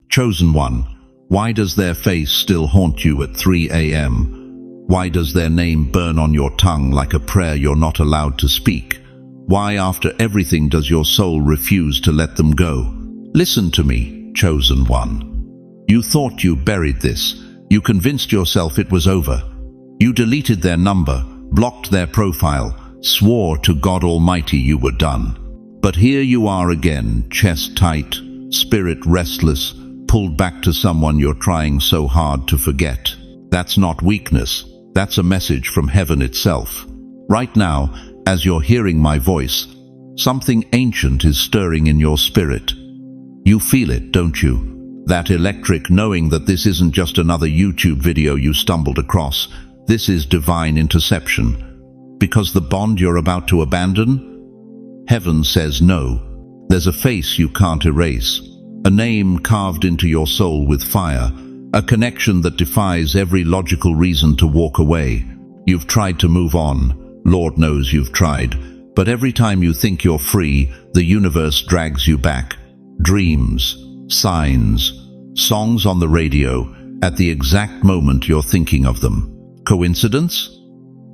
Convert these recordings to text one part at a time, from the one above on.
Chosen one, why does their face still haunt you at 3 a.m.? Why does their name burn on your tongue like a prayer you're not allowed to speak? Why, after everything, does your soul refuse to let them go? Listen to me, chosen one. You thought you buried this. You convinced yourself it was over. You deleted their number, blocked their profile, swore to God Almighty you were done. But here you are again, chest tight, spirit restless, pulled back to someone you're trying so hard to forget. That's not weakness. That's a message from heaven itself. Right now, as you're hearing my voice, something ancient is stirring in your spirit. You feel it, don't you? That electric knowing that this isn't just another YouTube video you stumbled across. This is divine interception. Because the bond you're about to abandon? Heaven says no. There's a face you can't erase. A name carved into your soul with fire. A connection that defies every logical reason to walk away. You've tried to move on. Lord knows you've tried. But every time you think you're free, the universe drags you back. Dreams, signs, songs on the radio, at the exact moment you're thinking of them. Coincidence?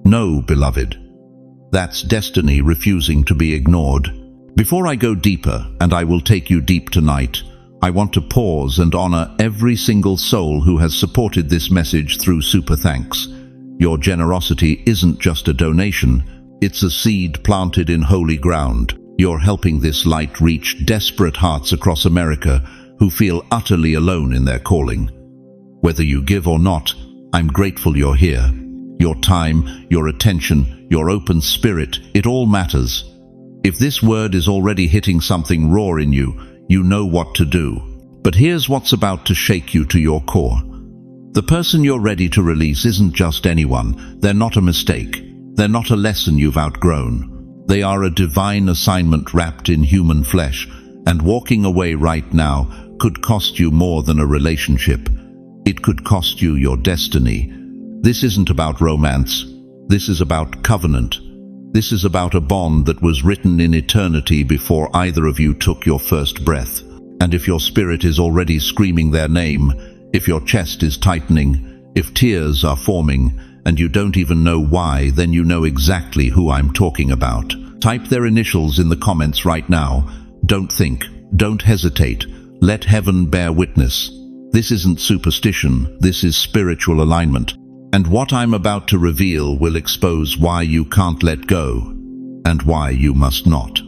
No, beloved. That's destiny refusing to be ignored. Before I go deeper, and I will take you deep tonight, I want to pause and honor every single soul who has supported this message through super thanks. Your generosity isn't just a donation, it's a seed planted in holy ground. You're helping this light reach desperate hearts across America who feel utterly alone in their calling. Whether you give or not, I'm grateful you're here. Your time, your attention, your open spirit, it all matters. If this word is already hitting something raw in you, you know what to do. But here's what's about to shake you to your core. The person you're ready to release isn't just anyone. They're not a mistake. They're not a lesson you've outgrown. They are a divine assignment wrapped in human flesh, and walking away right now could cost you more than a relationship. It could cost you your destiny. This isn't about romance. This is about covenant. This is about a bond that was written in eternity before either of you took your first breath. And if your spirit is already screaming their name, if your chest is tightening, if tears are forming, and you don't even know why, then you know exactly who I'm talking about. Type their initials in the comments right now. Don't think. Don't hesitate. Let heaven bear witness. This isn't superstition. This is spiritual alignment. And what I'm about to reveal will expose why you can't let go, and why you must not.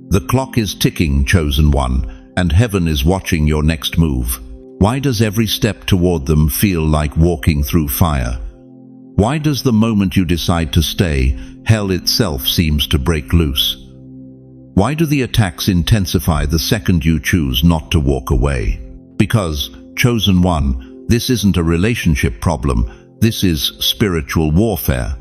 The clock is ticking, chosen one, and heaven is watching your next move. Why does every step toward them feel like walking through fire? Why does the moment you decide to stay, hell itself seems to break loose? Why do the attacks intensify the second you choose not to walk away? Because, chosen one, this isn't a relationship problem. This is spiritual warfare.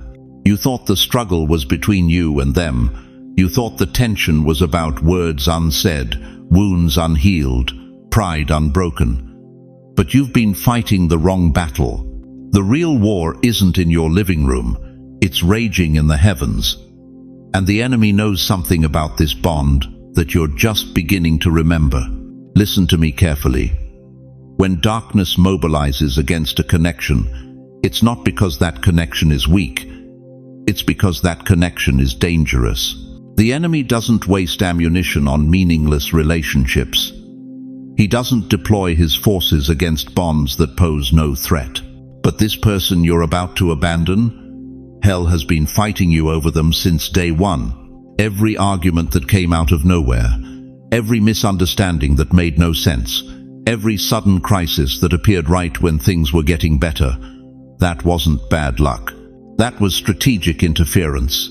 You thought the struggle was between you and them. You thought the tension was about words unsaid, wounds unhealed, pride unbroken. But you've been fighting the wrong battle. The real war isn't in your living room. It's raging in the heavens. And the enemy knows something about this bond that you're just beginning to remember. Listen to me carefully. When darkness mobilizes against a connection, it's not because that connection is weak. It's because that connection is dangerous. The enemy doesn't waste ammunition on meaningless relationships. He doesn't deploy his forces against bonds that pose no threat. But this person you're about to abandon, hell has been fighting you over them since day one. Every argument that came out of nowhere, every misunderstanding that made no sense, every sudden crisis that appeared right when things were getting better, that wasn't bad luck. That was strategic interference.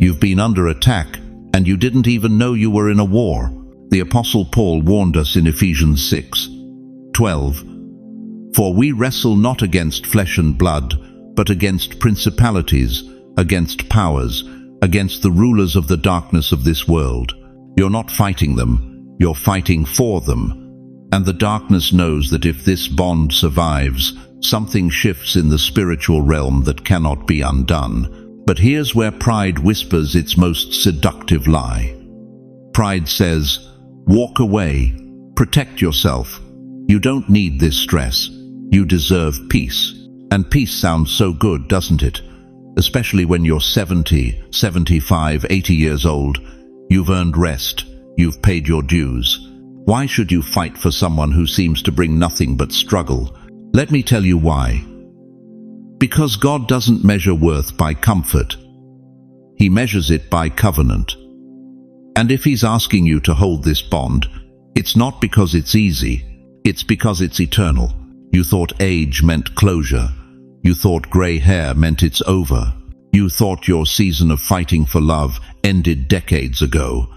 You've been under attack, and you didn't even know you were in a war. The Apostle Paul warned us in Ephesians 6:12, "For we wrestle not against flesh and blood, but against principalities, against powers, against the rulers of the darkness of this world." You're not fighting them, you're fighting for them. And the darkness knows that if this bond survives, something shifts in the spiritual realm that cannot be undone. But here's where pride whispers its most seductive lie. Pride says, walk away, protect yourself. You don't need this stress. You deserve peace. And peace sounds so good, doesn't it? Especially when you're 70, 75, 80 years old. You've earned rest. You've paid your dues. Why should you fight for someone who seems to bring nothing but struggle? Let me tell you why. Because God doesn't measure worth by comfort. He measures it by covenant. And if He's asking you to hold this bond, it's not because it's easy, it's because it's eternal. You thought age meant closure. You thought grey hair meant it's over. You thought your season of fighting for love ended decades ago.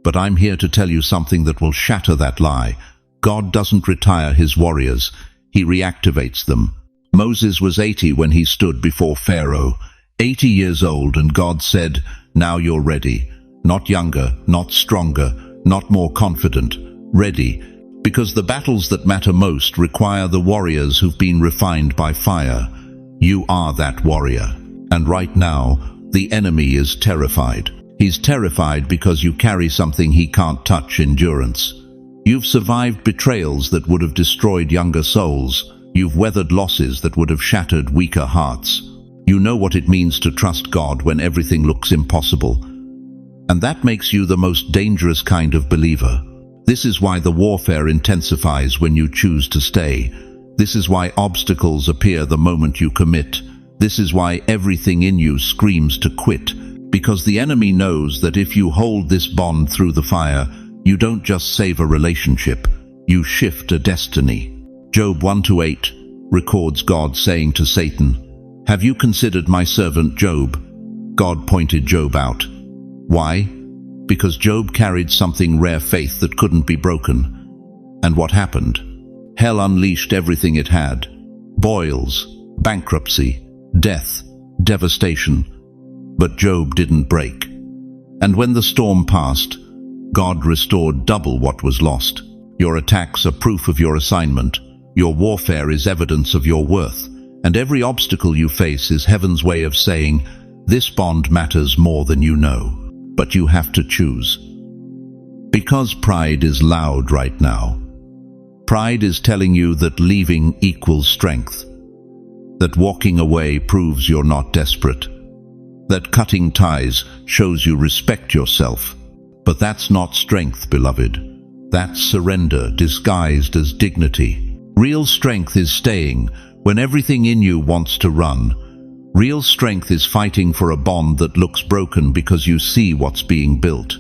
But I'm here to tell you something that will shatter that lie. God doesn't retire His warriors. He reactivates them. Moses was 80 when he stood before Pharaoh. 80 years old, and God said, "Now you're ready." Not younger, not stronger, not more confident. Ready. Because the battles that matter most require the warriors who've been refined by fire. You are that warrior. And right now, the enemy is terrified. He's terrified because you carry something he can't touch: endurance. You've survived betrayals that would have destroyed younger souls. You've weathered losses that would have shattered weaker hearts. You know what it means to trust God when everything looks impossible. And that makes you the most dangerous kind of believer. This is why the warfare intensifies when you choose to stay. This is why obstacles appear the moment you commit. This is why everything in you screams to quit. Because the enemy knows that if you hold this bond through the fire, you don't just save a relationship, you shift a destiny. Job 1-8 records God saying to Satan, "Have you considered my servant Job?" God pointed Job out. Why? Because Job carried something rare: faith that couldn't be broken. And what happened? Hell unleashed everything it had. Boils, bankruptcy, death, devastation. But Job didn't break. And when the storm passed, God restored double what was lost. Your attacks are proof of your assignment. Your warfare is evidence of your worth. And every obstacle you face is heaven's way of saying, this bond matters more than you know. But you have to choose. Because pride is loud right now. Pride is telling you that leaving equals strength. That walking away proves you're not desperate. That cutting ties shows you respect yourself. But that's not strength, beloved. That's surrender disguised as dignity. Real strength is staying when everything in you wants to run. Real strength is fighting for a bond that looks broken because you see what's being built.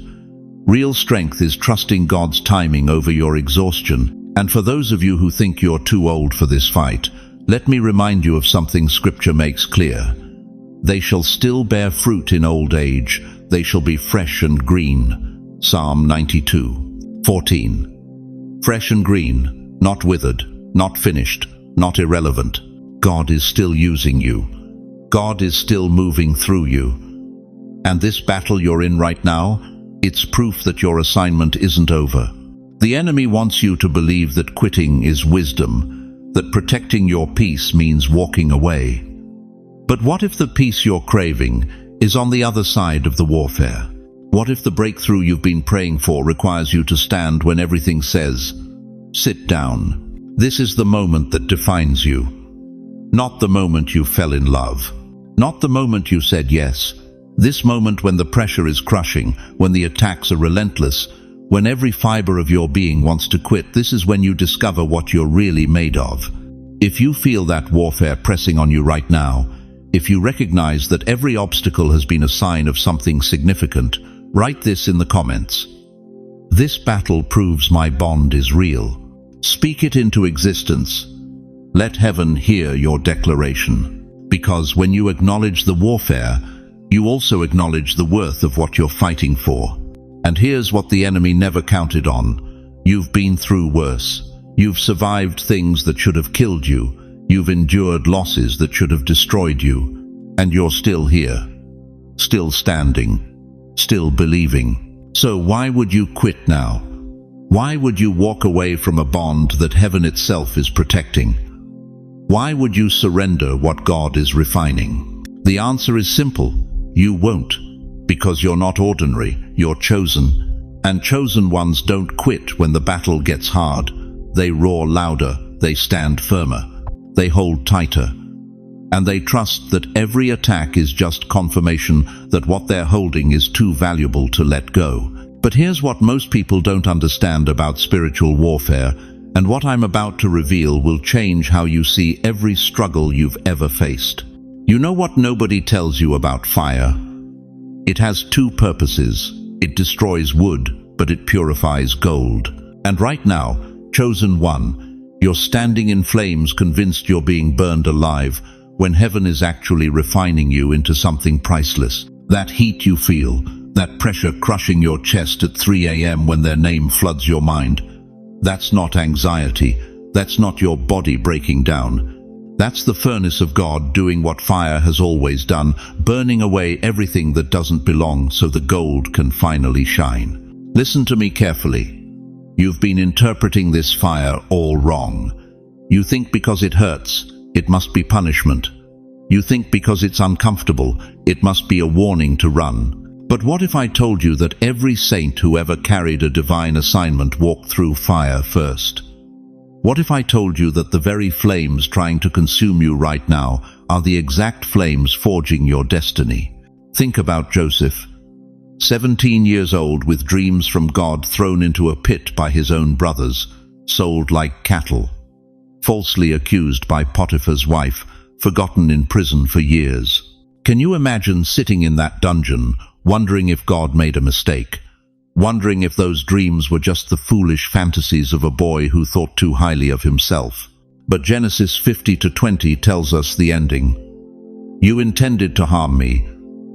Real strength is trusting God's timing over your exhaustion. And for those of you who think you're too old for this fight, let me remind you of something Scripture makes clear. They shall still bear fruit in old age. They shall be fresh and green. Psalm 92:14. Fresh and green, not withered, not finished, not irrelevant. God is still using you. God is still moving through you. And this battle you're in right now, it's proof that your assignment isn't over. The enemy wants you to believe that quitting is wisdom, that protecting your peace means walking away. But what if the peace you're craving is on the other side of the warfare? What if the breakthrough you've been praying for requires you to stand when everything says, sit down? This is the moment that defines you. Not the moment you fell in love. Not the moment you said yes. This moment when the pressure is crushing, when the attacks are relentless, when every fiber of your being wants to quit. This is when you discover what you're really made of. If you feel that warfare pressing on you right now, if you recognize that every obstacle has been a sign of something significant, write this in the comments. This battle proves my bond is real. Speak it into existence. Let heaven hear your declaration. Because when you acknowledge the warfare, you also acknowledge the worth of what you're fighting for. And here's what the enemy never counted on. You've been through worse. You've survived things that should have killed you. You've endured losses that should have destroyed you. And you're still here. Still standing. Still believing. So why would you quit now? Why would you walk away from a bond that heaven itself is protecting? Why would you surrender what God is refining? The answer is simple. You won't. Because you're not ordinary. You're chosen. And chosen ones don't quit when the battle gets hard. They roar louder, they stand firmer, they hold tighter, and they trust that every attack is just confirmation that what they're holding is too valuable to let go. But here's what most people don't understand about spiritual warfare, and what I'm about to reveal will change how you see every struggle you've ever faced. You know what nobody tells you about fire? It has two purposes. It destroys wood, but it purifies gold. And right now, chosen one, you're standing in flames convinced you're being burned alive, when heaven is actually refining you into something priceless. That heat you feel, that pressure crushing your chest at 3 a.m. when their name floods your mind, that's not anxiety, that's not your body breaking down. That's the furnace of God doing what fire has always done, burning away everything that doesn't belong so the gold can finally shine. Listen to me carefully. You've been interpreting this fire all wrong. You think because it hurts, it must be punishment. You think because it's uncomfortable, it must be a warning to run. But what if I told you that every saint who ever carried a divine assignment walked through fire first? What if I told you that the very flames trying to consume you right now are the exact flames forging your destiny? Think about Joseph, 17 years old with dreams from God, thrown into a pit by his own brothers, sold like cattle, falsely accused by Potiphar's wife, forgotten in prison for years. Can you imagine sitting in that dungeon, wondering if God made a mistake, wondering if those dreams were just the foolish fantasies of a boy who thought too highly of himself? But Genesis 50:20 tells us the ending. You intended to harm me,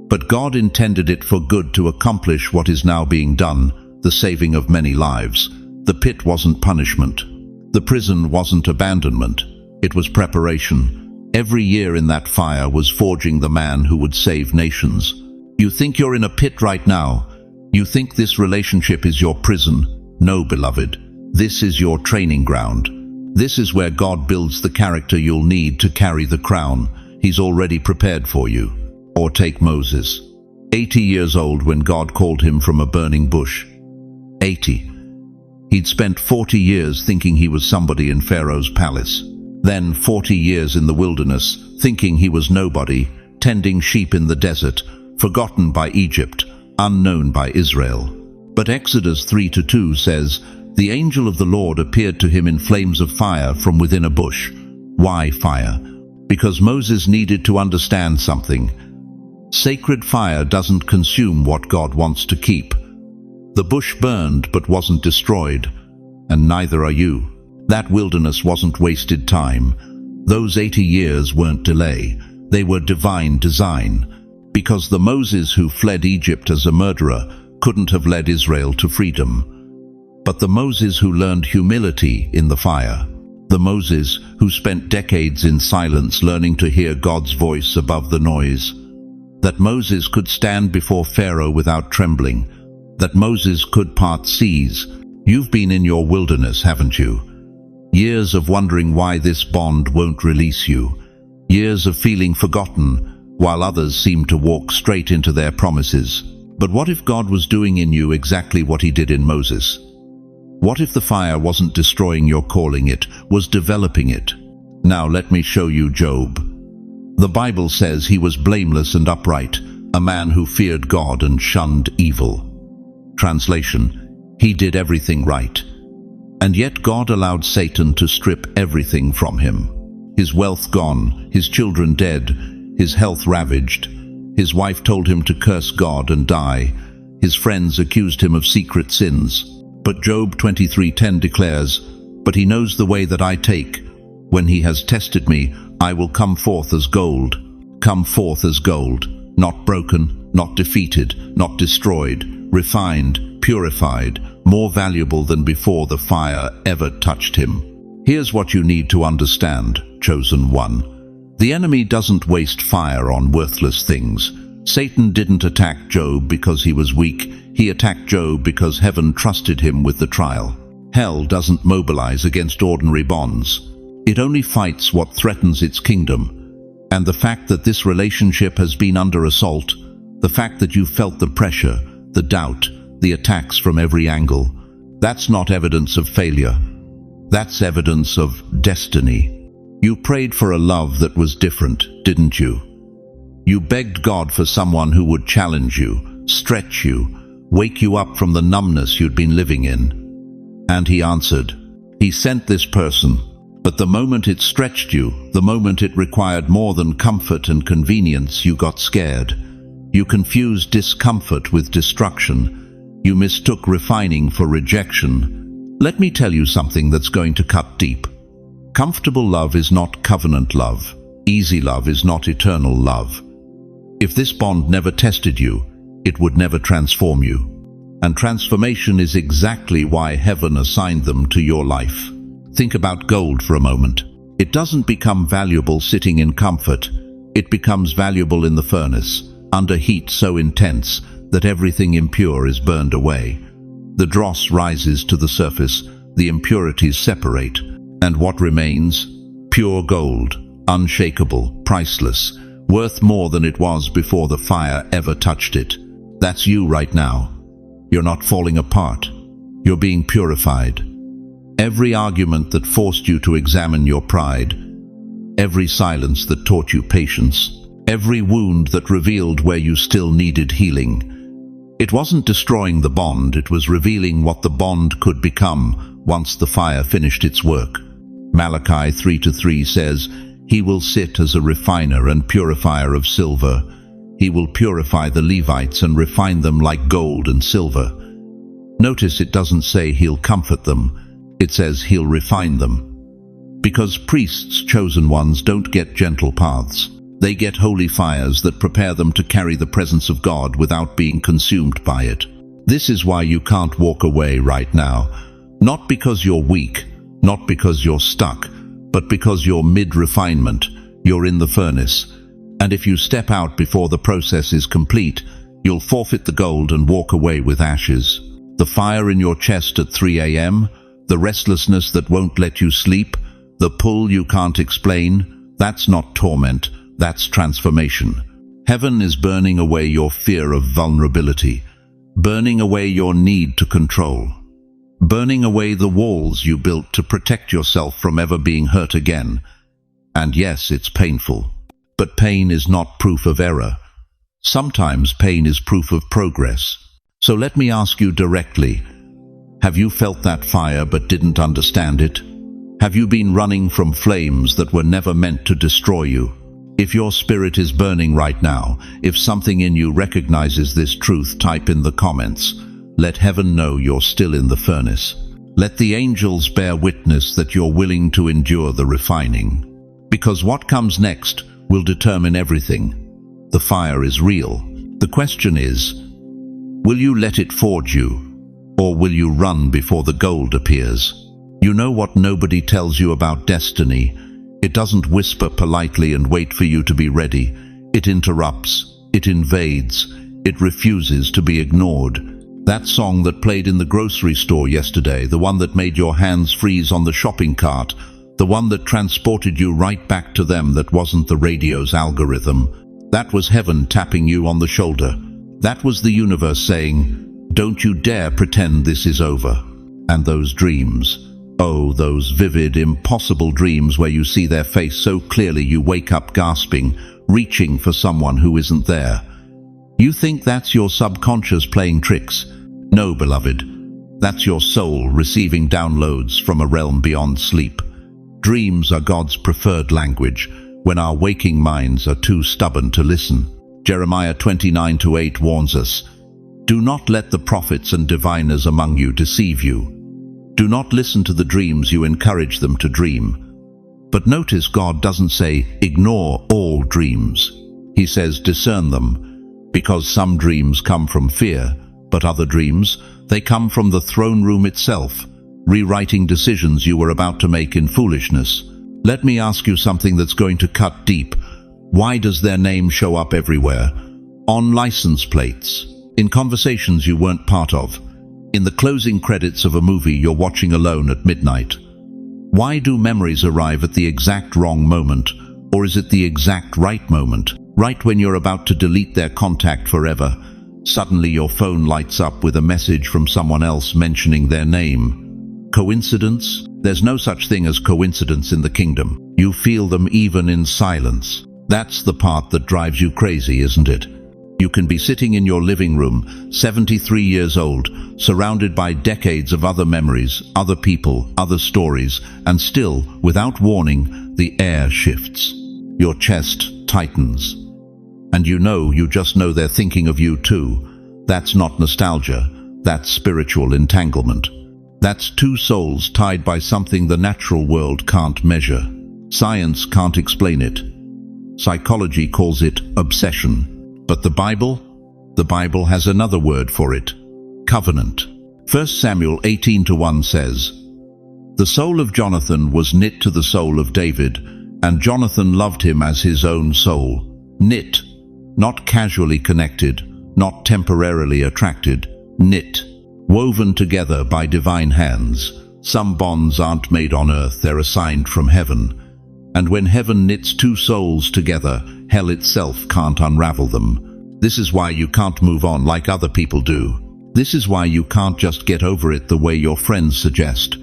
but God intended it for good to accomplish what is now being done, the saving of many lives. The pit wasn't punishment. The prison wasn't abandonment. It was preparation. Every year in that fire was forging the man who would save nations. You think you're in a pit right now. You think this relationship is your prison. No, beloved. This is your training ground. This is where God builds the character you'll need to carry the crown He's already prepared for you. Or take Moses, 80 years old when God called him from a burning bush. 80. He'd spent 40 years thinking he was somebody in Pharaoh's palace. Then 40 years in the wilderness, thinking he was nobody, tending sheep in the desert, forgotten by Egypt, unknown by Israel. But Exodus 3:2 says, "The angel of the Lord appeared to him in flames of fire from within a bush." Why fire? Because Moses needed to understand something. Sacred fire doesn't consume what God wants to keep. The bush burned but wasn't destroyed, and neither are you. That wilderness wasn't wasted time. Those 80 years weren't delay. They were divine design. Because the Moses who fled Egypt as a murderer couldn't have led Israel to freedom. But the Moses who learned humility in the fire, the Moses who spent decades in silence learning to hear God's voice above the noise, that Moses could stand before Pharaoh without trembling, that Moses could part seas. You've been in your wilderness, haven't you? Years of wondering why this bond won't release you. Years of feeling forgotten, while others seem to walk straight into their promises. But what if God was doing in you exactly what He did in Moses? What if the fire wasn't destroying your calling, it was developing it? Now let me show you Job. The Bible says he was blameless and upright, a man who feared God and shunned evil. Translation: he did everything right. And yet God allowed Satan to strip everything from him. His wealth gone, his children dead, his health ravaged. His wife told him to curse God and die. His friends accused him of secret sins. But Job 23:10 declares, "But he knows the way that I take. When he has tested me, I will come forth as gold." Come forth as gold, not broken, not defeated, not destroyed, refined, purified, more valuable than before the fire ever touched him. Here's what you need to understand, chosen one. The enemy doesn't waste fire on worthless things. Satan didn't attack Job because he was weak. He attacked Job because heaven trusted him with the trial. Hell doesn't mobilize against ordinary bonds. It only fights what threatens its kingdom. And the fact that this relationship has been under assault, the fact that you felt the pressure, the doubt, the attacks from every angle, that's not evidence of failure. That's evidence of destiny. You prayed for a love that was different, didn't you? You begged God for someone who would challenge you, stretch you, wake you up from the numbness you'd been living in. And He answered. He sent this person, but the moment it stretched you, the moment it required more than comfort and convenience, you got scared. You confused discomfort with destruction. You mistook refining for rejection. Let me tell you something that's going to cut deep. Comfortable love is not covenant love. Easy love is not eternal love. If this bond never tested you, it would never transform you. And transformation is exactly why heaven assigned them to your life. Think about gold for a moment. It doesn't become valuable sitting in comfort. It becomes valuable in the furnace, under heat so intense that everything impure is burned away. The dross rises to the surface, the impurities separate, and what remains? Pure gold, unshakable, priceless, worth more than it was before the fire ever touched it. That's you right now. You're not falling apart. You're being purified. Every argument that forced you to examine your pride, every silence that taught you patience, every wound that revealed where you still needed healing. It wasn't destroying the bond, it was revealing what the bond could become once the fire finished its work. Malachi 3:3 says, He will sit as a refiner and purifier of silver. He will purify the Levites and refine them like gold and silver. Notice it doesn't say He'll comfort them. It says He'll refine them. Because priests, chosen ones, don't get gentle paths. They get holy fires that prepare them to carry the presence of God without being consumed by it. This is why you can't walk away right now. Not because you're weak, not because you're stuck, but because you're mid-refinement, you're in the furnace. And if you step out before the process is complete, you'll forfeit the gold and walk away with ashes. The fire in your chest at 3 a.m., the restlessness that won't let you sleep, the pull you can't explain, that's not torment, that's transformation. Heaven is burning away your fear of vulnerability, burning away your need to control, burning away the walls you built to protect yourself from ever being hurt again. And yes, it's painful. But pain is not proof of error. Sometimes pain is proof of progress. So let me ask you directly, have you felt that fire but didn't understand it? Have you been running from flames that were never meant to destroy you? If your spirit is burning right now, if something in you recognizes this truth, type in the comments. Let heaven know you're still in the furnace. Let the angels bear witness that you're willing to endure the refining. Because what comes next will determine everything. The fire is real. The question is, will you let it forge you, or will you run before the gold appears? You know what nobody tells you about destiny? It doesn't whisper politely and wait for you to be ready. It interrupts, it invades, it refuses to be ignored. That song that played in the grocery store yesterday, the one that made your hands freeze on the shopping cart, the one that transported you right back to them that wasn't the radio's algorithm. That was heaven tapping you on the shoulder. That was the universe saying, don't you dare pretend this is over. And those dreams, oh, those vivid, impossible dreams where you see their face so clearly you wake up gasping, reaching for someone who isn't there. You think that's your subconscious playing tricks? No, beloved. That's your soul receiving downloads from a realm beyond sleep. Dreams are God's preferred language when our waking minds are too stubborn to listen. Jeremiah 29:8 warns us, do not let the prophets and diviners among you deceive you. Do not listen to the dreams you encourage them to dream. But notice God doesn't say, ignore all dreams. He says, discern them, because some dreams come from fear, but other dreams, they come from the throne room itself, rewriting decisions you were about to make in foolishness. Let me ask you something that's going to cut deep. Why does their name show up everywhere? On license plates, in conversations you weren't part of, in the closing credits of a movie you're watching alone at midnight. Why do memories arrive at the exact wrong moment, or is it the exact right moment? Right when you're about to delete their contact forever, suddenly your phone lights up with a message from someone else mentioning their name. Coincidence? There's no such thing as coincidence in the kingdom. You feel them even in silence. That's the part that drives you crazy, isn't it? You can be sitting in your living room, 73 years old, surrounded by decades of other memories, other people, other stories, and still, without warning, the air shifts. Your chest tightens. And you just know they're thinking of you too. That's not nostalgia. That's spiritual entanglement. That's two souls tied by something the natural world can't measure. Science can't explain it. Psychology calls it obsession. But the Bible has another word for it: covenant. 1 Samuel 18:1 says, "The soul of Jonathan was knit to the soul of David, and Jonathan loved him as his own soul." Knit, not casually connected, not temporarily attracted. Knit, woven together by divine hands. Some bonds aren't made on earth, they're assigned from heaven. And when heaven knits two souls together, hell itself can't unravel them. This is why you can't move on like other people do. This is why you can't just get over it the way your friends suggest.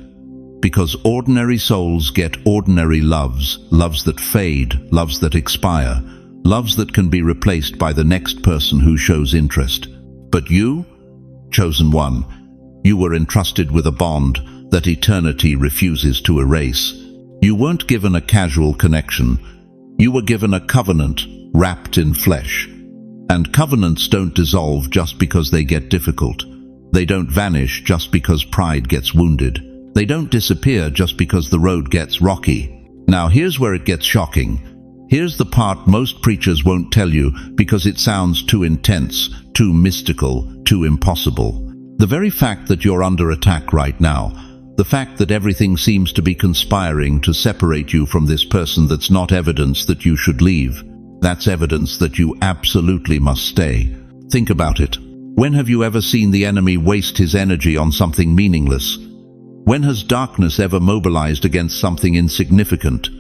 Because ordinary souls get ordinary loves, loves that fade, loves that expire, loves that can be replaced by the next person who shows interest. But you, chosen one, you were entrusted with a bond that eternity refuses to erase. You weren't given a casual connection. You were given a covenant wrapped in flesh. And covenants don't dissolve just because they get difficult. They don't vanish just because pride gets wounded. They don't disappear just because the road gets rocky. Now here's where it gets shocking. Here's the part most preachers won't tell you because it sounds too intense, too mystical, too impossible. The very fact that you're under attack right now, the fact that everything seems to be conspiring to separate you from this person, that's not evidence that you should leave. That's evidence that you absolutely must stay. Think about it. When have you ever seen the enemy waste his energy on something meaningless? When has darkness ever mobilized against something insignificant?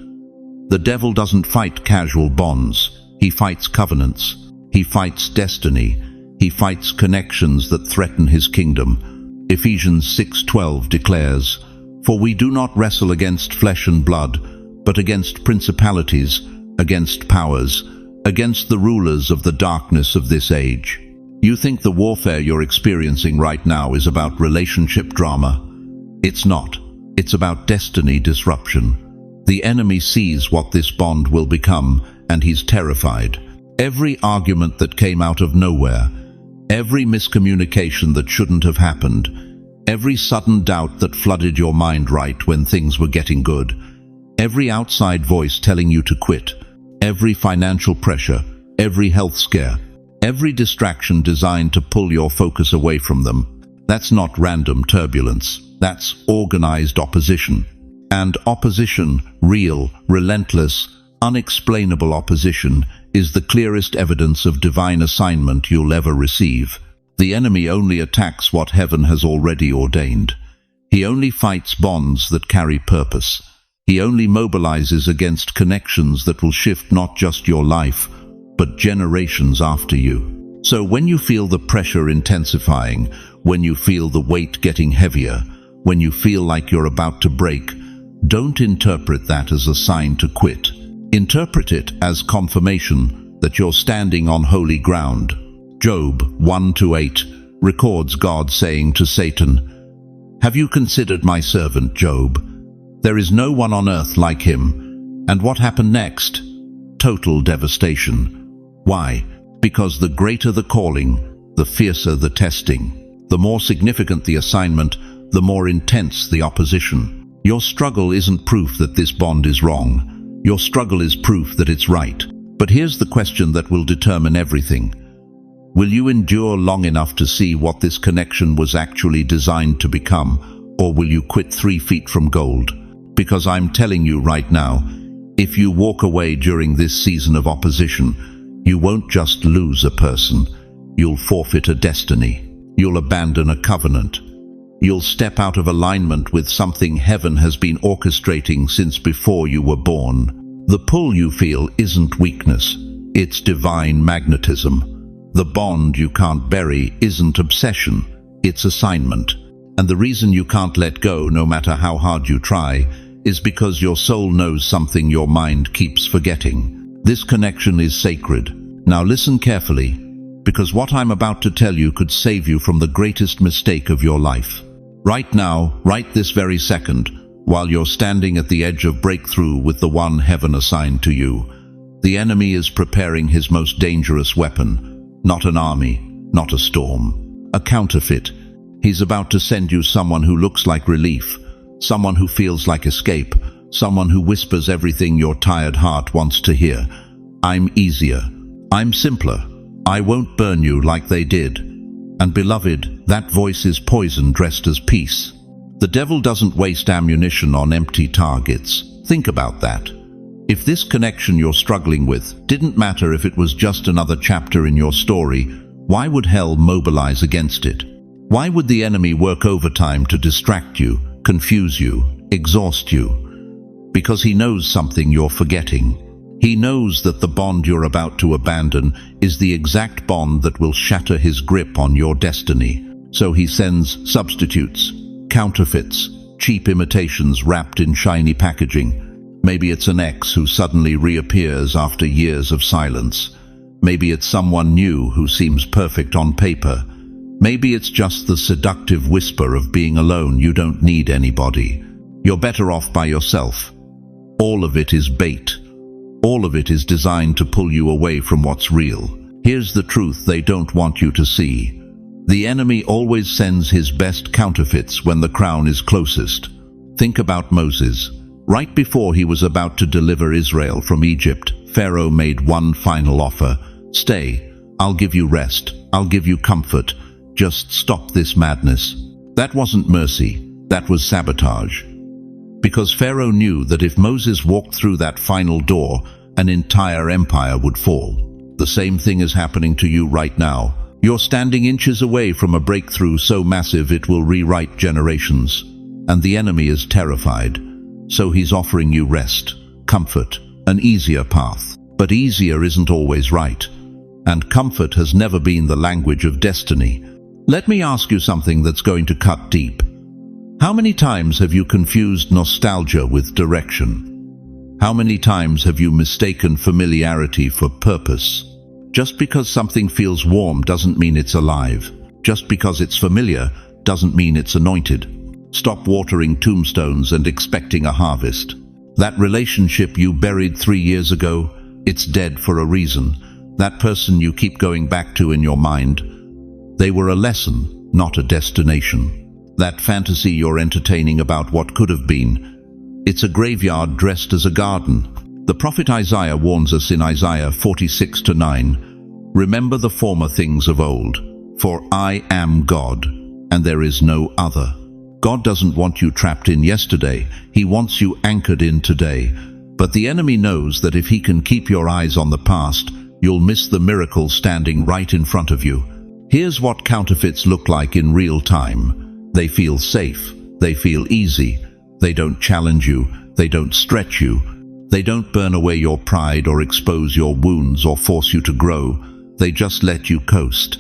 The devil doesn't fight casual bonds. He fights covenants. He fights destiny. He fights connections that threaten his kingdom. Ephesians 6:12 declares, "For we do not wrestle against flesh and blood, but against principalities, against powers, against the rulers of the darkness of this age." You think the warfare you're experiencing right now is about relationship drama? It's not. It's about destiny disruption. The enemy sees what this bond will become, and he's terrified. Every argument that came out of nowhere, every miscommunication that shouldn't have happened, every sudden doubt that flooded your mind right when things were getting good, every outside voice telling you to quit, every financial pressure, every health scare, every distraction designed to pull your focus away from them. That's not random turbulence. That's organized opposition. And opposition, real, relentless, unexplainable opposition, is the clearest evidence of divine assignment you'll ever receive. The enemy only attacks what heaven has already ordained. He only fights bonds that carry purpose. He only mobilizes against connections that will shift not just your life, but generations after you. So when you feel the pressure intensifying, when you feel the weight getting heavier, when you feel like you're about to break, don't interpret that as a sign to quit. Interpret it as confirmation that you're standing on holy ground. Job 1-8 records God saying to Satan, "Have you considered my servant Job? There is no one on earth like him." And what happened next? Total devastation. Why? Because the greater the calling, the fiercer the testing. The more significant the assignment, the more intense the opposition. Your struggle isn't proof that this bond is wrong. Your struggle is proof that it's right. But here's the question that will determine everything. Will you endure long enough to see what this connection was actually designed to become, or will you quit 3 feet from gold? Because I'm telling you right now, if you walk away during this season of opposition, you won't just lose a person. You'll forfeit a destiny. You'll abandon a covenant. You'll step out of alignment with something heaven has been orchestrating since before you were born. The pull you feel isn't weakness. It's divine magnetism. The bond you can't bury isn't obsession. It's assignment. And the reason you can't let go, no matter how hard you try, is because your soul knows something your mind keeps forgetting. This connection is sacred. Now listen carefully, because what I'm about to tell you could save you from the greatest mistake of your life. Right now, right this very second, while you're standing at the edge of breakthrough with the one heaven assigned to you, the enemy is preparing his most dangerous weapon. Not an army, not a storm. A counterfeit. He's about to send you someone who looks like relief, someone who feels like escape, someone who whispers everything your tired heart wants to hear. I'm easier. I'm simpler. I won't burn you like they did. And beloved, that voice is poison dressed as peace. The devil doesn't waste ammunition on empty targets. Think about that. If this connection you're struggling with didn't matter if it was just another chapter in your story, why would hell mobilize against it? Why would the enemy work overtime to distract you, confuse you, exhaust you? Because he knows something you're forgetting. He knows that the bond you're about to abandon is the exact bond that will shatter his grip on your destiny. So he sends substitutes, counterfeits, cheap imitations wrapped in shiny packaging. Maybe it's an ex who suddenly reappears after years of silence. Maybe it's someone new who seems perfect on paper. Maybe it's just the seductive whisper of being alone. You don't need anybody. You're better off by yourself. All of it is bait. All of it is designed to pull you away from what's real. Here's the truth they don't want you to see. The enemy always sends his best counterfeits when the crown is closest. Think about Moses. Right before he was about to deliver Israel from Egypt, Pharaoh made one final offer. Stay. I'll give you rest. I'll give you comfort. Just stop this madness. That wasn't mercy. That was sabotage. Because Pharaoh knew that if Moses walked through that final door, an entire empire would fall. The same thing is happening to you right now. You're standing inches away from a breakthrough so massive it will rewrite generations. And the enemy is terrified. So he's offering you rest, comfort, an easier path. But easier isn't always right. And comfort has never been the language of destiny. Let me ask you something that's going to cut deep. How many times have you confused nostalgia with direction? How many times have you mistaken familiarity for purpose? Just because something feels warm doesn't mean it's alive. Just because it's familiar doesn't mean it's anointed. Stop watering tombstones and expecting a harvest. That relationship you buried 3 years ago, it's dead for a reason. That person you keep going back to in your mind, they were a lesson, not a destination. That fantasy you're entertaining about what could have been, it's a graveyard dressed as a garden. The prophet Isaiah warns us in Isaiah 46:9, "Remember the former things of old, for I am God, and there is no other." God doesn't want you trapped in yesterday. He wants you anchored in today. But the enemy knows that if he can keep your eyes on the past, you'll miss the miracle standing right in front of you. Here's what counterfeits look like in real time. They feel safe. They feel easy. They don't challenge you. They don't stretch you. They don't burn away your pride or expose your wounds or force you to grow. They just let you coast.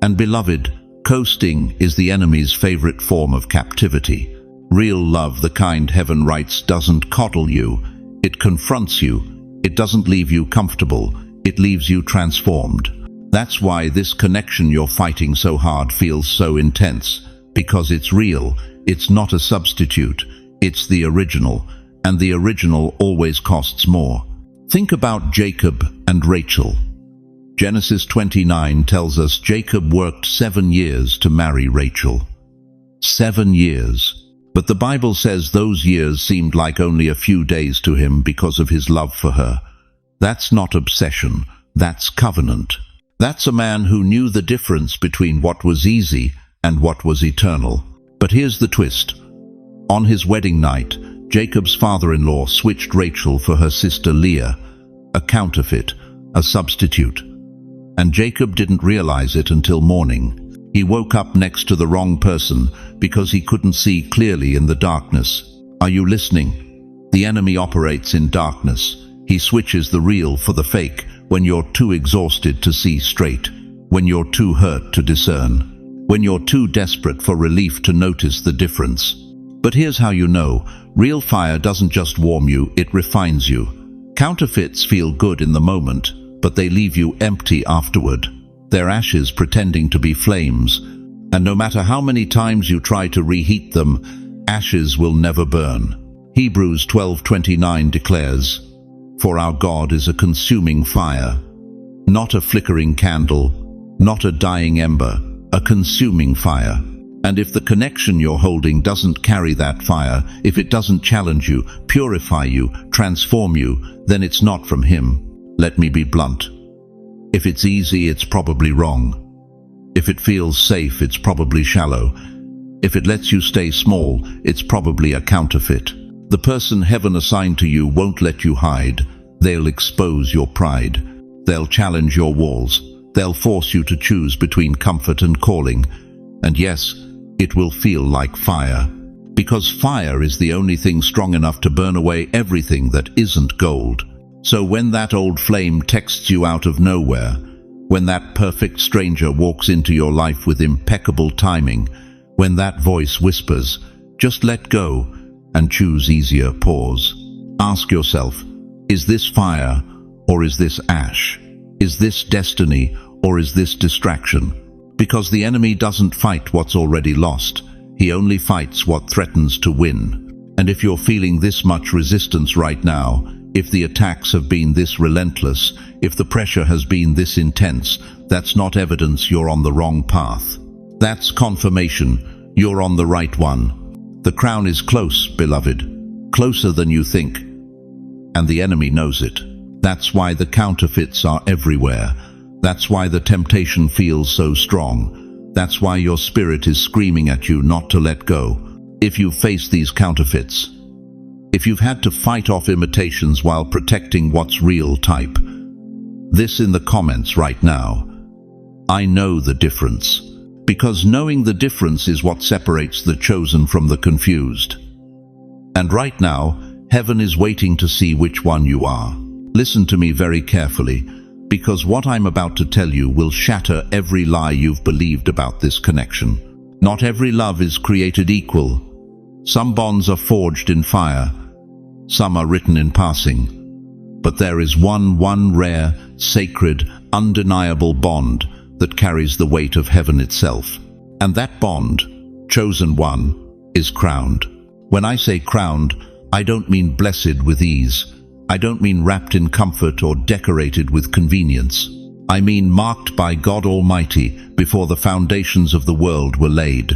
And beloved, coasting is the enemy's favorite form of captivity. Real love, the kind heaven writes, doesn't coddle you. It confronts you. It doesn't leave you comfortable. It leaves you transformed. That's why this connection you're fighting so hard feels so intense. Because it's real. It's not a substitute. It's the original. And the original always costs more. Think about Jacob and Rachel. Genesis 29 tells us Jacob worked 7 years to marry Rachel. 7 years. But the Bible says those years seemed like only a few days to him because of his love for her. That's not obsession. That's covenant. That's a man who knew the difference between what was easy and what was eternal. But here's the twist. On his wedding night, Jacob's father-in-law switched Rachel for her sister Leah, a counterfeit, a substitute. And Jacob didn't realize it until morning. He woke up next to the wrong person because he couldn't see clearly in the darkness. Are you listening? The enemy operates in darkness. He switches the real for the fake when you're too exhausted to see straight, when you're too hurt to discern, when you're too desperate for relief to notice the difference. But here's how you know. Real fire doesn't just warm you, it refines you. Counterfeits feel good in the moment, but they leave you empty afterward. They're ashes pretending to be flames, and no matter how many times you try to reheat them, ashes will never burn. Hebrews 12:29 declares, "For our God is a consuming fire, not a flickering candle, not a dying ember, a consuming fire." And if the connection you're holding doesn't carry that fire, if it doesn't challenge you, purify you, transform you, then it's not from Him. Let me be blunt. If it's easy, it's probably wrong. If it feels safe, it's probably shallow. If it lets you stay small, it's probably a counterfeit. The person heaven assigned to you won't let you hide. They'll expose your pride. They'll challenge your walls. They'll force you to choose between comfort and calling. And yes, it will feel like fire. Because fire is the only thing strong enough to burn away everything that isn't gold. So when that old flame texts you out of nowhere, when that perfect stranger walks into your life with impeccable timing, when that voice whispers, just let go and choose easier, pause. Ask yourself, is this fire or is this ash? Is this destiny or is this distraction? Because the enemy doesn't fight what's already lost. He only fights what threatens to win. And if you're feeling this much resistance right now, if the attacks have been this relentless, if the pressure has been this intense, that's not evidence you're on the wrong path. That's confirmation you're on the right one. The crown is close, beloved, closer than you think. And the enemy knows it. That's why the counterfeits are everywhere. That's why the temptation feels so strong. That's why your spirit is screaming at you not to let go. If you face these counterfeits, if you've had to fight off imitations while protecting what's real, type this in the comments right now. I know the difference. Because knowing the difference is what separates the chosen from the confused. And right now, heaven is waiting to see which one you are. Listen to me very carefully, because what I'm about to tell you will shatter every lie you've believed about this connection. Not every love is created equal. Some bonds are forged in fire. Some are written in passing. But there is one rare, sacred, undeniable bond that carries the weight of heaven itself. And that bond, chosen one, is crowned. When I say crowned, I don't mean blessed with ease. I don't mean wrapped in comfort or decorated with convenience. I mean marked by God Almighty before the foundations of the world were laid.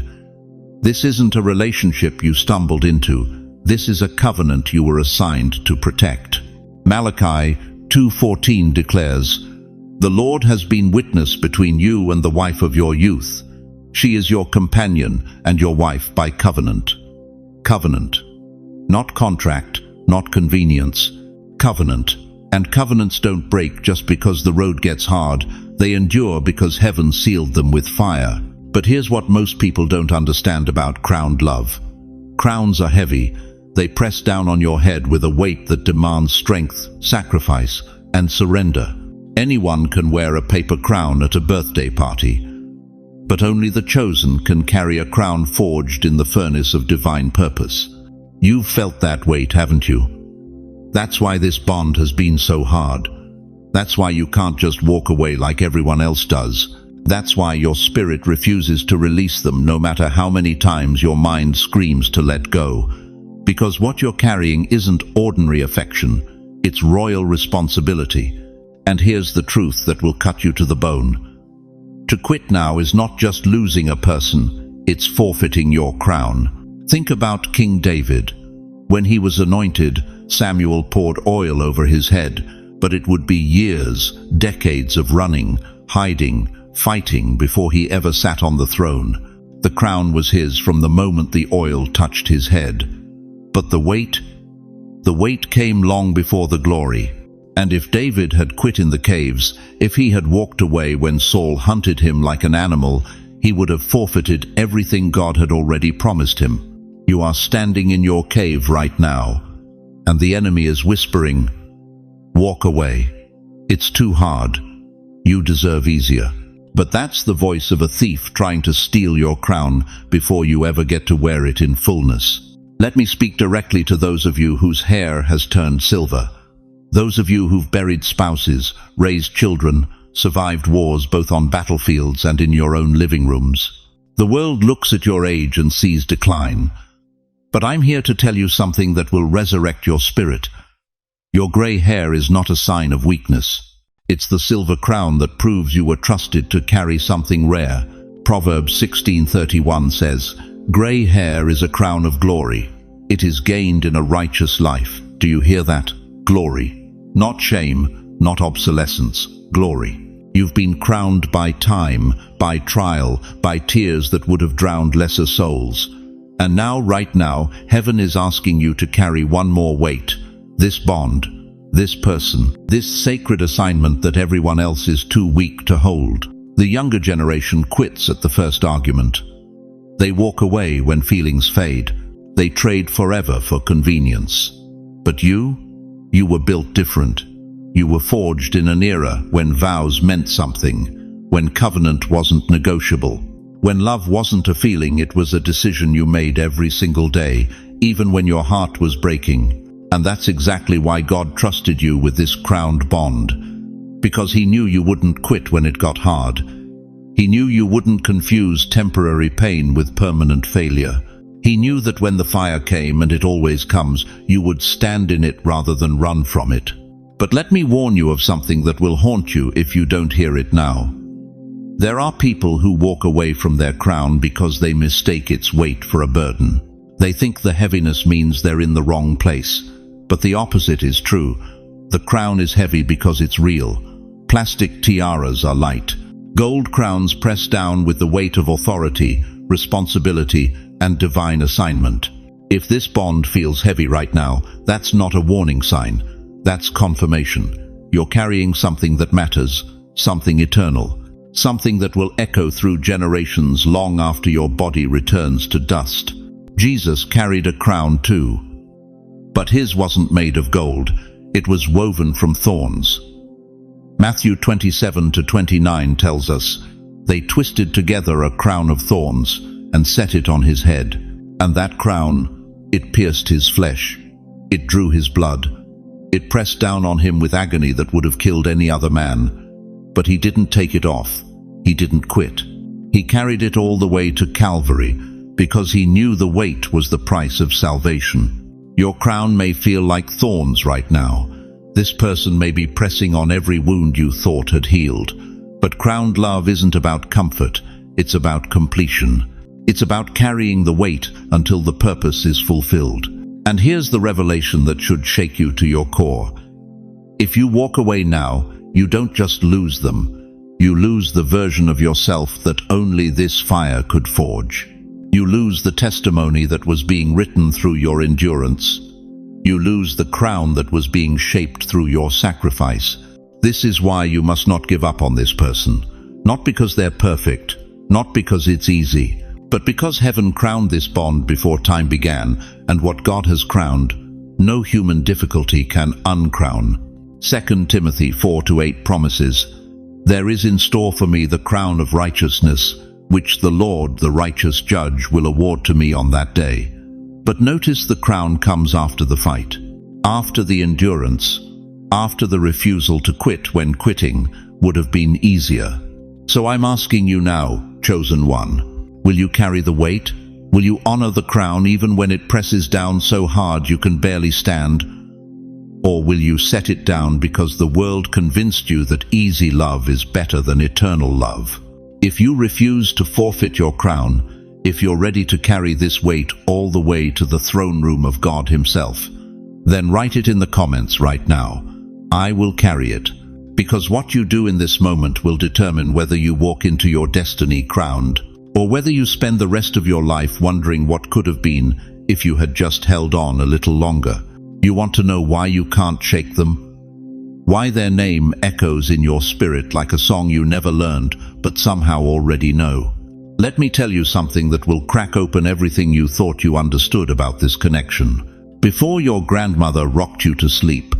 This isn't a relationship you stumbled into. This is a covenant you were assigned to protect. Malachi 2:14 declares, "The Lord has been witness between you and the wife of your youth. She is your companion and your wife by covenant." Covenant. Not contract, not convenience. Covenant. And covenants don't break just because the road gets hard. They endure because heaven sealed them with fire. But here's what most people don't understand about crowned love. Crowns are heavy. They press down on your head with a weight that demands strength, sacrifice, and surrender. Anyone can wear a paper crown at a birthday party, but only the chosen can carry a crown forged in the furnace of divine purpose. You've felt that weight, haven't you? That's why this bond has been so hard. That's why you can't just walk away like everyone else does. That's why your spirit refuses to release them no matter how many times your mind screams to let go. Because what you're carrying isn't ordinary affection, it's royal responsibility. And here's the truth that will cut you to the bone. To quit now is not just losing a person, it's forfeiting your crown. Think about King David. When he was anointed, Samuel poured oil over his head, but it would be years, decades of running, hiding, fighting before he ever sat on the throne. The crown was his from the moment the oil touched his head. But the weight came long before the glory. And if David had quit in the caves, if he had walked away when Saul hunted him like an animal, he would have forfeited everything God had already promised him. You are standing in your cave right now, and the enemy is whispering, "Walk away. It's too hard. You deserve easier." But that's the voice of a thief trying to steal your crown before you ever get to wear it in fullness. Let me speak directly to those of you whose hair has turned silver. Those of you who've buried spouses, raised children, survived wars both on battlefields and in your own living rooms. The world looks at your age and sees decline. But I'm here to tell you something that will resurrect your spirit. Your grey hair is not a sign of weakness. It's the silver crown that proves you were trusted to carry something rare. Proverbs 16:31 says, "Grey hair is a crown of glory. It is gained in a righteous life." Do you hear that? Glory. Not shame, not obsolescence. Glory. You've been crowned by time, by trial, by tears that would have drowned lesser souls. And now, right now, heaven is asking you to carry one more weight. This bond, this person, this sacred assignment that everyone else is too weak to hold. The younger generation quits at the first argument. They walk away when feelings fade. They trade forever for convenience. But you were built different. You were forged in an era when vows meant something, when covenant wasn't negotiable, when love wasn't a feeling, it was a decision you made every single day, even when your heart was breaking. And that's exactly why God trusted you with this crowned bond. Because He knew you wouldn't quit when it got hard. He knew you wouldn't confuse temporary pain with permanent failure. He knew that when the fire came, and it always comes, you would stand in it rather than run from it. But let me warn you of something that will haunt you if you don't hear it now. There are people who walk away from their crown because they mistake its weight for a burden. They think the heaviness means they're in the wrong place. But the opposite is true. The crown is heavy because it's real. Plastic tiaras are light. Gold crowns press down with the weight of authority, responsibility, and divine assignment. If this bond feels heavy right now, that's not a warning sign. That's confirmation. You're carrying something that matters, something eternal, something that will echo through generations long after your body returns to dust. Jesus carried a crown too. But his wasn't made of gold. It was woven from thorns. Matthew 27:29 tells us, "They twisted together a crown of thorns and set it on his head. And that crown, it pierced his flesh. It drew his blood. It pressed down on him with agony that would have killed any other man. But he didn't take it off. He didn't quit. He carried it all the way to Calvary because he knew the weight was the price of salvation." Your crown may feel like thorns right now. This person may be pressing on every wound you thought had healed. But crowned love isn't about comfort. It's about completion. It's about carrying the weight until the purpose is fulfilled. And here's the revelation that should shake you to your core. If you walk away now, you don't just lose them. You lose the version of yourself that only this fire could forge. You lose the testimony that was being written through your endurance. You lose the crown that was being shaped through your sacrifice. This is why you must not give up on this person. Not because they're perfect, not because it's easy, but because heaven crowned this bond before time began, and what God has crowned, no human difficulty can uncrown. 2 Timothy 4-8 promises, "There is in store for me the crown of righteousness, which the Lord, the righteous judge, will award to me on that day." But notice the crown comes after the fight, after the endurance, after the refusal to quit when quitting would have been easier. So I'm asking you now, chosen one, will you carry the weight? Will you honor the crown even when it presses down so hard you can barely stand? Or will you set it down because the world convinced you that easy love is better than eternal love? If you refuse to forfeit your crown, if you're ready to carry this weight all the way to the throne room of God Himself, then write it in the comments right now. I will carry it. Because what you do in this moment will determine whether you walk into your destiny crowned, or whether you spend the rest of your life wondering what could have been if you had just held on a little longer. You want to know why you can't shake them? Why their name echoes in your spirit like a song you never learned, but somehow already know. Let me tell you something that will crack open everything you thought you understood about this connection. Before your grandmother rocked you to sleep,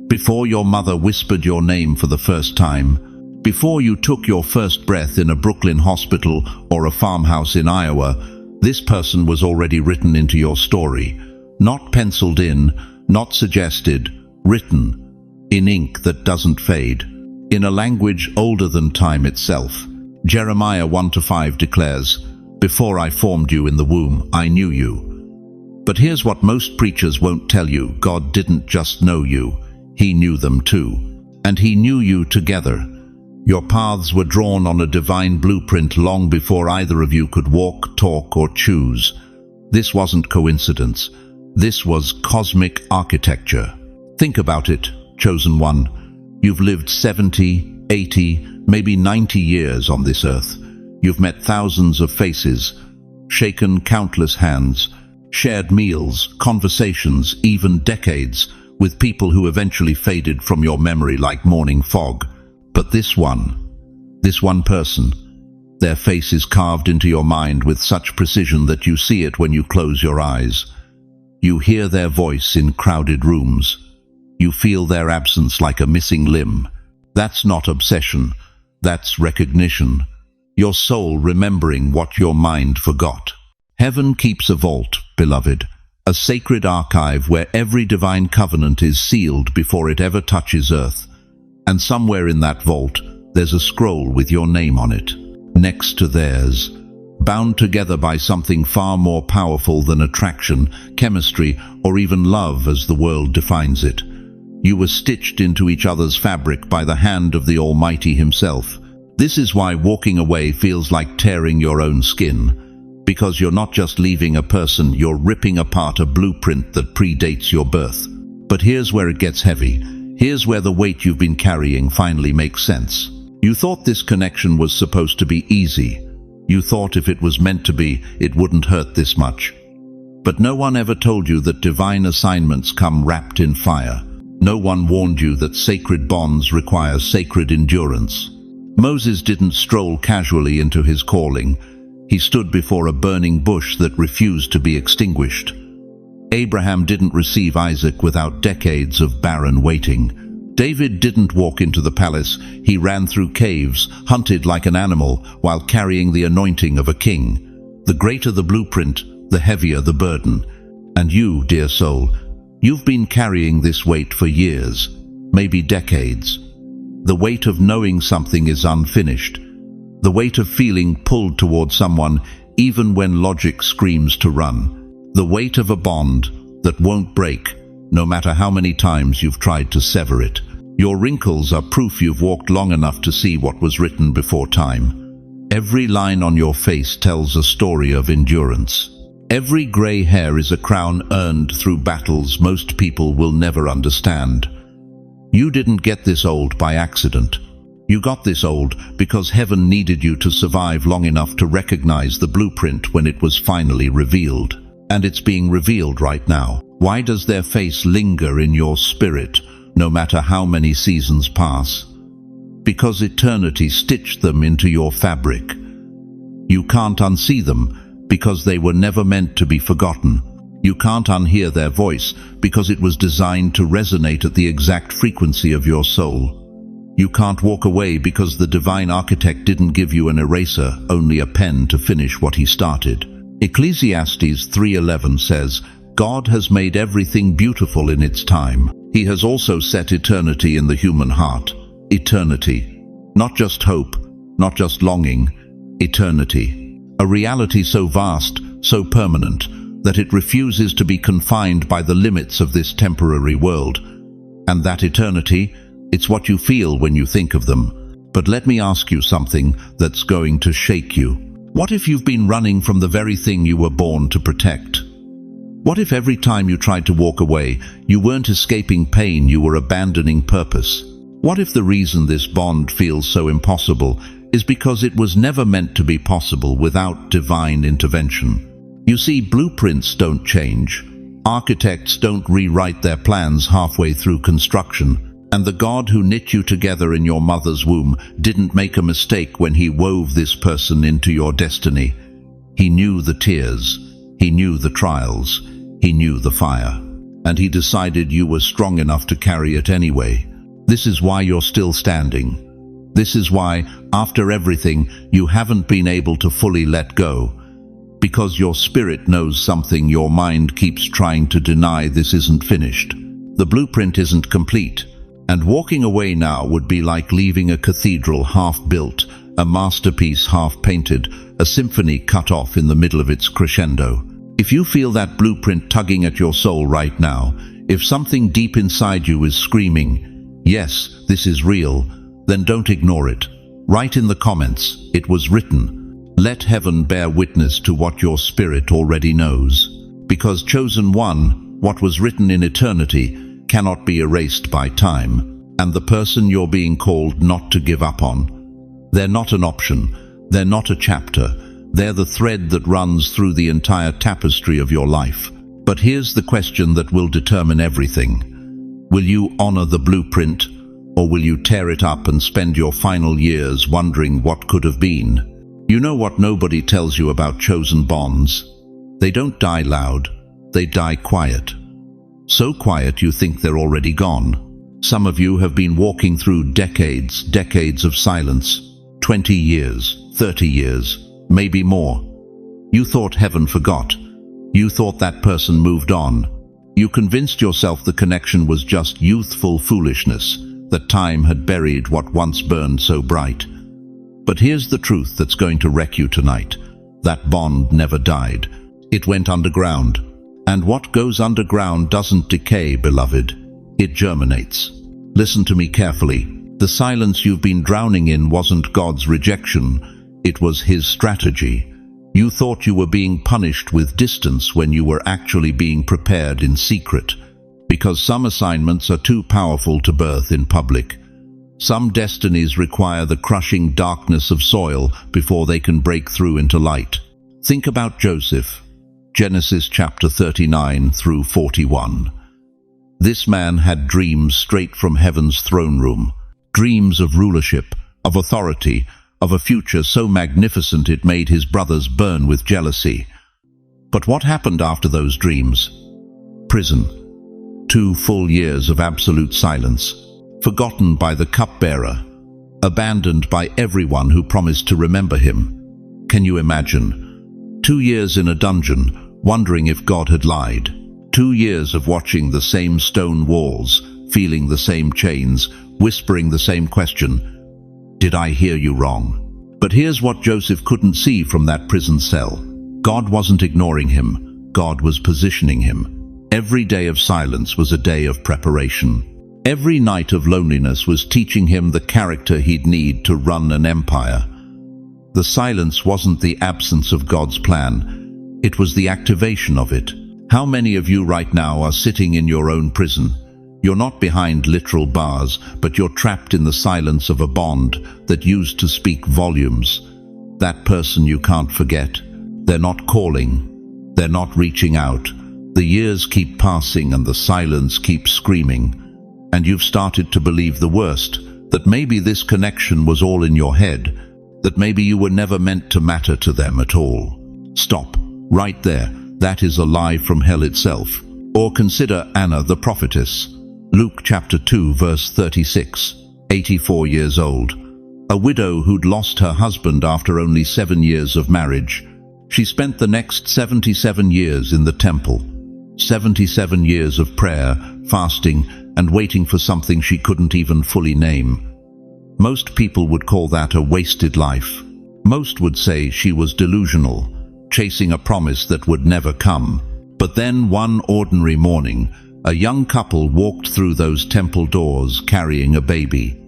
before your mother whispered your name for the first time, Before you took your first breath in a Brooklyn hospital or a farmhouse in Iowa, this person was already written into your story. Not penciled in, not suggested, written, in ink that doesn't fade, in a language older than time itself. Jeremiah 1-5 declares, "Before I formed you in the womb, I knew you." But here's what most preachers won't tell you. God didn't just know you, He knew them too. And He knew you together. Your paths were drawn on a divine blueprint long before either of you could walk, talk, or choose. This wasn't coincidence. This was cosmic architecture. Think about it, chosen one. You've lived 70, 80, maybe 90 years on this earth. You've met thousands of faces, shaken countless hands, shared meals, conversations, even decades, with people who eventually faded from your memory like morning fog. But this one person, their face is carved into your mind with such precision that you see it when you close your eyes. You hear their voice in crowded rooms. You feel their absence like a missing limb. That's not obsession, that's recognition. Your soul remembering what your mind forgot. Heaven keeps a vault, beloved, a sacred archive where every divine covenant is sealed before it ever touches earth. And somewhere in that vault, there's a scroll with your name on it, next to theirs, bound together by something far more powerful than attraction, chemistry, or even love as the world defines it. You were stitched into each other's fabric by the hand of the Almighty Himself. This is why walking away feels like tearing your own skin. Because you're not just leaving a person, you're ripping apart a blueprint that predates your birth. But here's where it gets heavy. Here's where the weight you've been carrying finally makes sense. You thought this connection was supposed to be easy. You thought if it was meant to be, it wouldn't hurt this much. But no one ever told you that divine assignments come wrapped in fire. No one warned you that sacred bonds require sacred endurance. Moses didn't stroll casually into his calling. He stood before a burning bush that refused to be extinguished. Abraham didn't receive Isaac without decades of barren waiting. David didn't walk into the palace. He ran through caves, hunted like an animal, while carrying the anointing of a king. The greater the blueprint, the heavier the burden. And you, dear soul, you've been carrying this weight for years, maybe decades. The weight of knowing something is unfinished. The weight of feeling pulled toward someone even when logic screams to run. The weight of a bond that won't break, no matter how many times you've tried to sever it. Your wrinkles are proof you've walked long enough to see what was written before time. Every line on your face tells a story of endurance. Every gray hair is a crown earned through battles most people will never understand. You didn't get this old by accident. You got this old because heaven needed you to survive long enough to recognize the blueprint when it was finally revealed. And it's being revealed right now. Why does their face linger in your spirit, no matter how many seasons pass? Because eternity stitched them into your fabric. You can't unsee them, because they were never meant to be forgotten. You can't unhear their voice, because it was designed to resonate at the exact frequency of your soul. You can't walk away because the divine architect didn't give you an eraser, only a pen to finish what he started. Ecclesiastes 3:11 says, God has made everything beautiful in its time. He has also set eternity in the human heart. Eternity. Not just hope, not just longing, eternity. A reality so vast, so permanent, that it refuses to be confined by the limits of this temporary world. And that eternity, it's what you feel when you think of them. But let me ask you something that's going to shake you. What if you've been running from the very thing you were born to protect? What if every time you tried to walk away, you weren't escaping pain, you were abandoning purpose? What if the reason this bond feels so impossible is because it was never meant to be possible without divine intervention? You see, blueprints don't change. Architects don't rewrite their plans halfway through construction. And the God who knit you together in your mother's womb didn't make a mistake when He wove this person into your destiny. He knew the tears, He knew the trials, He knew the fire. And He decided you were strong enough to carry it anyway. This is why you're still standing. This is why, after everything, you haven't been able to fully let go. Because your spirit knows something your mind keeps trying to deny. This isn't finished. The blueprint isn't complete. And walking away now would be like leaving a cathedral half-built, a masterpiece half-painted, a symphony cut off in the middle of its crescendo. If you feel that blueprint tugging at your soul right now, if something deep inside you is screaming, "Yes, this is real," then don't ignore it. Write in the comments, "It was written." Let heaven bear witness to what your spirit already knows. Because chosen one, what was written in eternity, cannot be erased by time. And the person you're being called not to give up on, they're not an option, they're not a chapter, they're the thread that runs through the entire tapestry of your life. But here's the question that will determine everything. Will you honor the blueprint, or will you tear it up and spend your final years wondering what could have been? You know what nobody tells you about chosen bonds? They don't die loud, they die quiet. So quiet you think they're already gone. Some of you have been walking through decades of silence, 20 years, 30 years, maybe more. You thought heaven forgot. You thought that person moved on. You convinced yourself the connection was just youthful foolishness, that time had buried what once burned so bright. But here's the truth that's going to wreck you tonight. That bond never died. It went underground. And what goes underground doesn't decay, beloved. It germinates. Listen to me carefully. The silence you've been drowning in wasn't God's rejection. It was His strategy. You thought you were being punished with distance when you were actually being prepared in secret. Because some assignments are too powerful to birth in public. Some destinies require the crushing darkness of soil before they can break through into light. Think about Joseph. Genesis chapter 39 through 41. This man had dreams straight from heaven's throne room. Dreams of rulership, of authority, of a future so magnificent it made his brothers burn with jealousy. But what happened after those dreams? Prison. 2 full years of absolute silence. Forgotten by the cupbearer. Abandoned by everyone who promised to remember him. Can you imagine? 2 years in a dungeon, wondering if God had lied. 2 years of watching the same stone walls, feeling the same chains, whispering the same question, "Did I hear you wrong?" But here's what Joseph couldn't see from that prison cell. God wasn't ignoring him. God was positioning him. Every day of silence was a day of preparation. Every night of loneliness was teaching him the character he'd need to run an empire. The silence wasn't the absence of God's plan. It was the activation of it. How many of you right now are sitting in your own prison? You're not behind literal bars, but you're trapped in the silence of a bond that used to speak volumes. That person you can't forget. They're not calling. They're not reaching out. The years keep passing and the silence keeps screaming. And you've started to believe the worst, that maybe this connection was all in your head, that maybe you were never meant to matter to them at all. Stop. Right there. That is a lie from hell itself. Or consider Anna the prophetess. Luke chapter 2 verse 36. 84 years old. A widow who'd lost her husband after only 7 years of marriage. She spent the next 77 years in the temple. 77 years of prayer, fasting, and waiting for something she couldn't even fully name. Most people would call that a wasted life. Most would say she was delusional, chasing a promise that would never come. But then one ordinary morning, a young couple walked through those temple doors carrying a baby.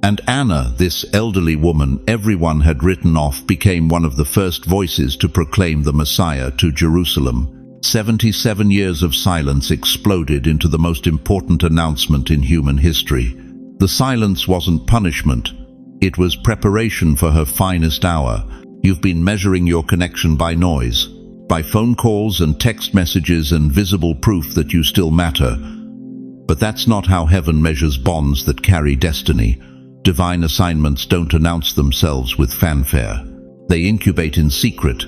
And Anna, this elderly woman everyone had written off, became one of the first voices to proclaim the Messiah to Jerusalem. 77 years of silence exploded into the most important announcement in human history. The silence wasn't punishment. It was preparation for her finest hour. You've been measuring your connection by noise, by phone calls and text messages and visible proof that you still matter. But that's not how heaven measures bonds that carry destiny. Divine assignments don't announce themselves with fanfare. They incubate in secret.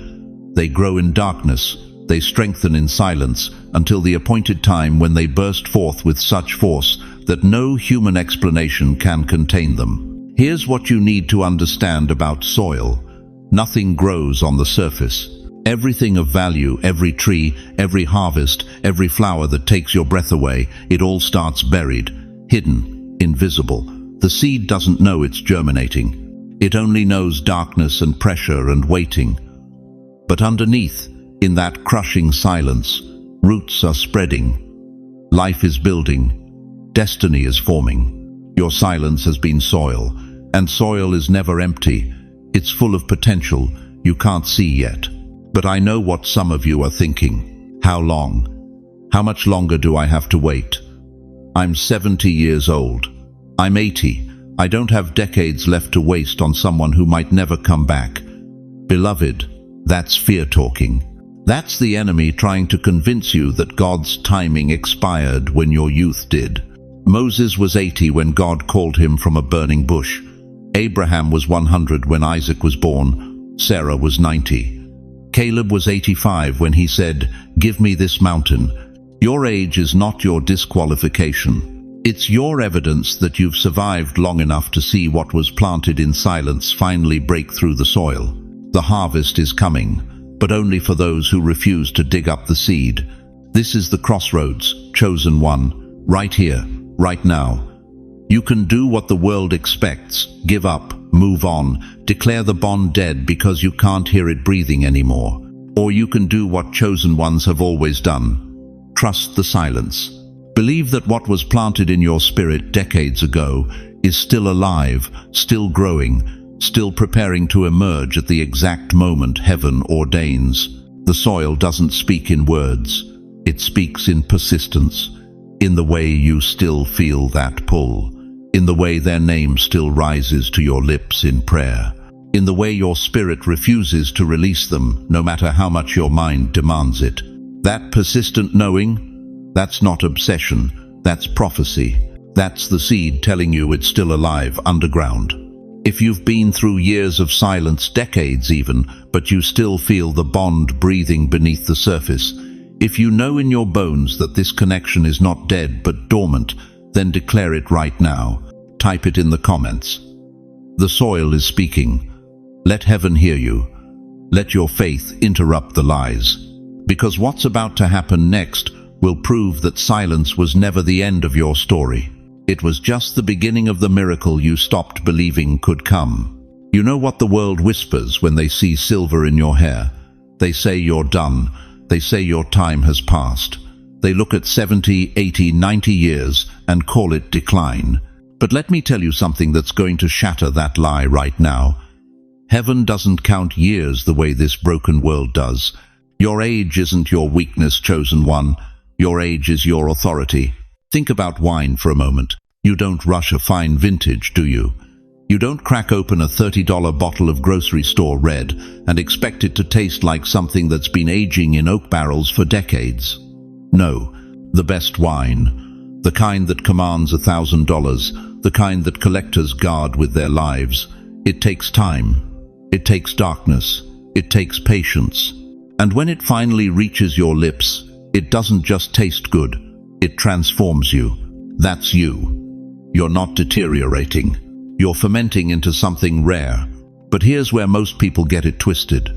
They grow in darkness. They strengthen in silence until the appointed time when they burst forth with such force that no human explanation can contain them. Here's what you need to understand about soil. Nothing grows on the surface. Everything of value, every tree, every harvest, every flower that takes your breath away, it all starts buried, hidden, invisible. The seed doesn't know it's germinating. It only knows darkness and pressure and waiting. But underneath, in that crushing silence, roots are spreading. Life is building. Destiny is forming. Your silence has been soil, and soil is never empty. It's full of potential you can't see yet. But I know what some of you are thinking. How long? How much longer do I have to wait? I'm 70 years old. I'm 80. I don't have decades left to waste on someone who might never come back. Beloved, that's fear talking. That's the enemy trying to convince you that God's timing expired when your youth did. Moses was 80 when God called him from a burning bush. Abraham was 100 when Isaac was born. Sarah was 90. Caleb was 85 when he said, "Give me this mountain." Your age is not your disqualification. It's your evidence that you've survived long enough to see what was planted in silence finally break through the soil. The harvest is coming, but only for those who refuse to dig up the seed. This is the crossroads, chosen one, right here, right now. You can do what the world expects, give up, move on, declare the bond dead because you can't hear it breathing anymore. Or you can do what chosen ones have always done. Trust the silence. Believe that what was planted in your spirit decades ago is still alive, still growing, still preparing to emerge at the exact moment heaven ordains. The soil doesn't speak in words. It speaks in persistence, in the way you still feel that pull, in the way their name still rises to your lips in prayer, in the way your spirit refuses to release them, no matter how much your mind demands it. That persistent knowing, that's not obsession, that's prophecy. That's the seed telling you it's still alive underground. If you've been through years of silence, decades even, but you still feel the bond breathing beneath the surface, if you know in your bones that this connection is not dead but dormant, then declare it right now. Type it in the comments. The soil is speaking. Let heaven hear you. Let your faith interrupt the lies. Because what's about to happen next will prove that silence was never the end of your story. It was just the beginning of the miracle you stopped believing could come. You know what the world whispers when they see silver in your hair? They say you're done. They say your time has passed. They look at 70, 80, 90 years and call it decline. But let me tell you something that's going to shatter that lie right now. Heaven doesn't count years the way this broken world does. Your age isn't your weakness, chosen one. Your age is your authority. Think about wine for a moment. You don't rush a fine vintage, do you? You don't crack open a $30 bottle of grocery store red and expect it to taste like something that's been aging in oak barrels for decades. No, the best wine, the kind that commands $1,000, the kind that collectors guard with their lives, it takes time. It takes darkness. It takes patience. And when it finally reaches your lips, it doesn't just taste good. It transforms you. That's you. You're not deteriorating. You're fermenting into something rare. But here's where most people get it twisted.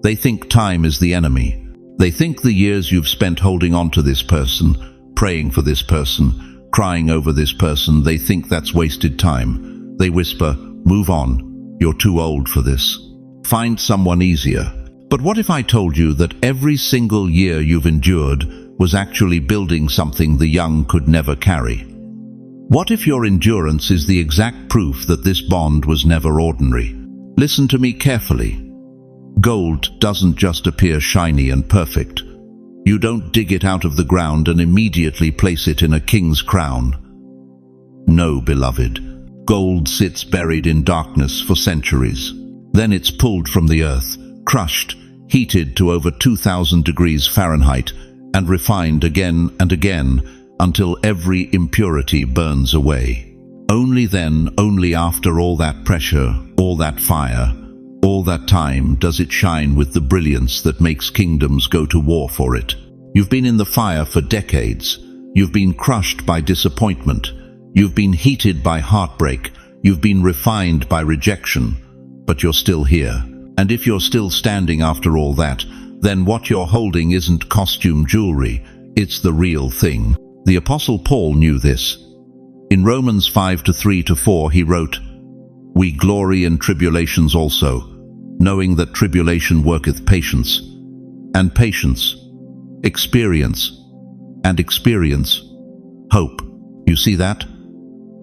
They think time is the enemy. They think the years you've spent holding on to this person, praying for this person, crying over this person, they think that's wasted time. They whisper, "Move on. You're too old for this. Find someone easier." But what if I told you that every single year you've endured was actually building something the young could never carry? What if your endurance is the exact proof that this bond was never ordinary? Listen to me carefully. Gold doesn't just appear shiny and perfect. You don't dig it out of the ground and immediately place it in a king's crown. No, beloved. Gold sits buried in darkness for centuries. Then it's pulled from the earth, crushed, heated to over 2,000 degrees Fahrenheit, and refined again and again until every impurity burns away. Only then, only after all that pressure, all that fire, all that time, does it shine with the brilliance that makes kingdoms go to war for it. You've been in the fire for decades. You've been crushed by disappointment. You've been heated by heartbreak. You've been refined by rejection, but you're still here. And if you're still standing after all that, then what you're holding isn't costume jewelry, it's the real thing. The Apostle Paul knew this. In Romans 5:3-4 he wrote, "We glory in tribulations also, knowing that tribulation worketh patience, and patience, experience, and experience, hope." You see that?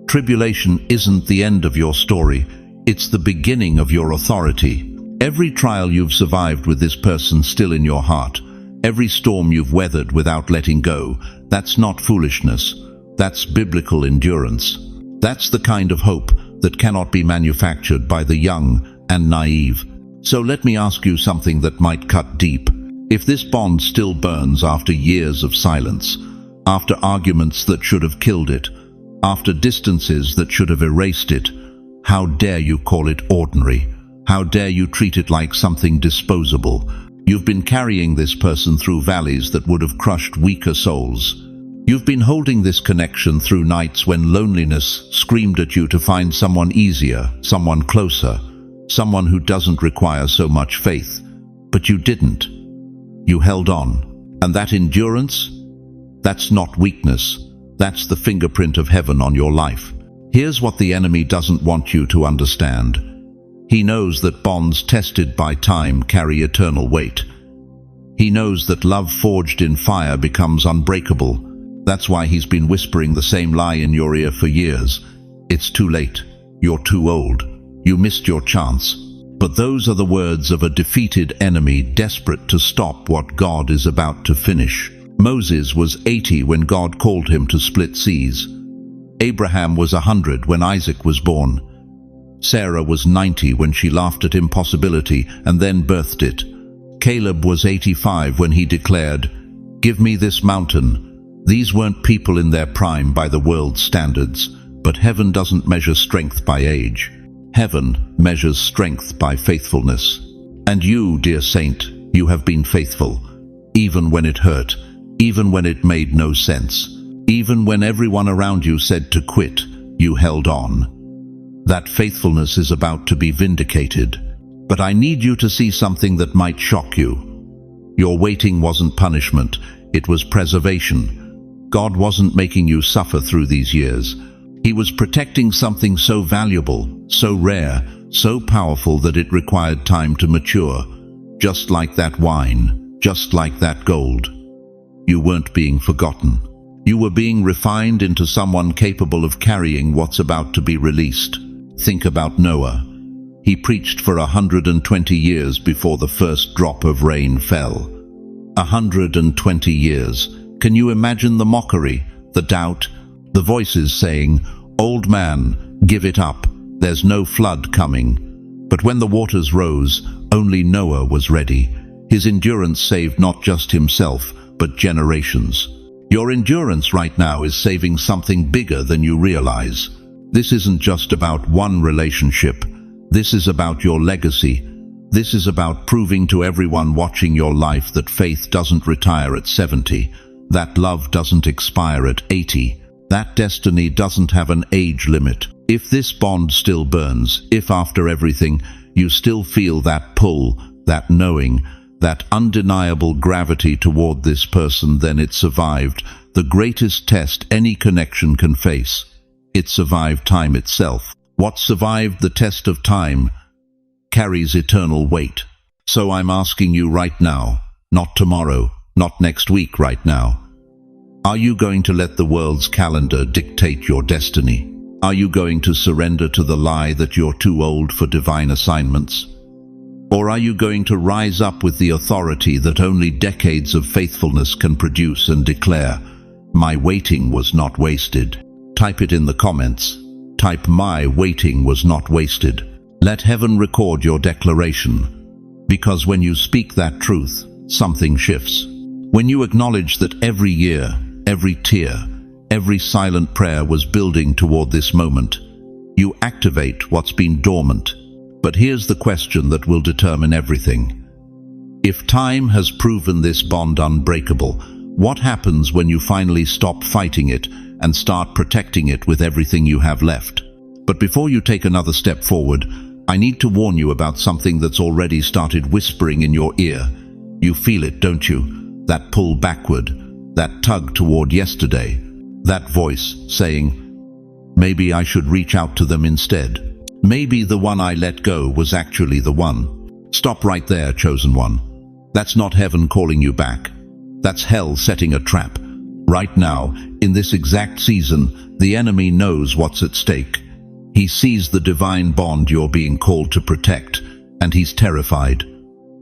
Tribulation isn't the end of your story, it's the beginning of your authority. Every trial you've survived with this person still in your heart, every storm you've weathered without letting go, that's not foolishness, that's biblical endurance. That's the kind of hope that cannot be manufactured by the young and naive. So let me ask you something that might cut deep. If this bond still burns after years of silence, after arguments that should have killed it, after distances that should have erased it, how dare you call it ordinary? How dare you treat it like something disposable? You've been carrying this person through valleys that would have crushed weaker souls. You've been holding this connection through nights when loneliness screamed at you to find someone easier, someone closer, someone who doesn't require so much faith. But you didn't. You held on. And that endurance? That's not weakness. That's the fingerprint of heaven on your life. Here's what the enemy doesn't want you to understand. He knows that bonds tested by time carry eternal weight. He knows that love forged in fire becomes unbreakable. That's why he's been whispering the same lie in your ear for years. It's too late. You're too old. You missed your chance. But those are the words of a defeated enemy desperate to stop what God is about to finish. Moses was 80 when God called him to split seas. Abraham was 100 when Isaac was born. Sarah was 90 when she laughed at impossibility and then birthed it. Caleb was 85 when he declared, "Give me this mountain." These weren't people in their prime by the world's standards, but heaven doesn't measure strength by age. Heaven measures strength by faithfulness. And you, dear saint, you have been faithful, even when it hurt, even when it made no sense, even when everyone around you said to quit, you held on. That faithfulness is about to be vindicated. But I need you to see something that might shock you. Your waiting wasn't punishment, it was preservation. God wasn't making you suffer through these years. He was protecting something so valuable, so rare, so powerful that it required time to mature. Just like that wine, just like that gold. You weren't being forgotten. You were being refined into someone capable of carrying what's about to be released. Think about Noah. He preached for 120 years before the first drop of rain fell. 120 years. Can you imagine the mockery, the doubt, the voices saying, "Old man, give it up, there's no flood coming." But when the waters rose, only Noah was ready. His endurance saved not just himself, but generations. Your endurance right now is saving something bigger than you realize. This isn't just about one relationship. This is about your legacy. This is about proving to everyone watching your life that faith doesn't retire at 70, that love doesn't expire at 80, that destiny doesn't have an age limit. If this bond still burns, if after everything you still feel that pull, that knowing, that undeniable gravity toward this person, then it survived the greatest test any connection can face. It survived time itself. What survived the test of time carries eternal weight. So I'm asking you right now, not tomorrow, not next week, right now. Are you going to let the world's calendar dictate your destiny? Are you going to surrender to the lie that you're too old for divine assignments? Or are you going to rise up with the authority that only decades of faithfulness can produce and declare, "My waiting was not wasted"? Type it in the comments. Type, "My waiting was not wasted." Let heaven record your declaration. Because when you speak that truth, something shifts. When you acknowledge that every year, every tear, every silent prayer was building toward this moment, you activate what's been dormant. But here's the question that will determine everything. If time has proven this bond unbreakable, what happens when you finally stop fighting it and start protecting it with everything you have left? But before you take another step forward, I need to warn you about something that's already started whispering in your ear. You feel it, don't you? That pull backward, that tug toward yesterday, that voice saying, maybe I should reach out to them instead. Maybe the one I let go was actually the one. Stop right there, chosen one. That's not heaven calling you back. That's hell setting a trap. Right now, in this exact season, the enemy knows what's at stake. He sees the divine bond you're being called to protect, and he's terrified.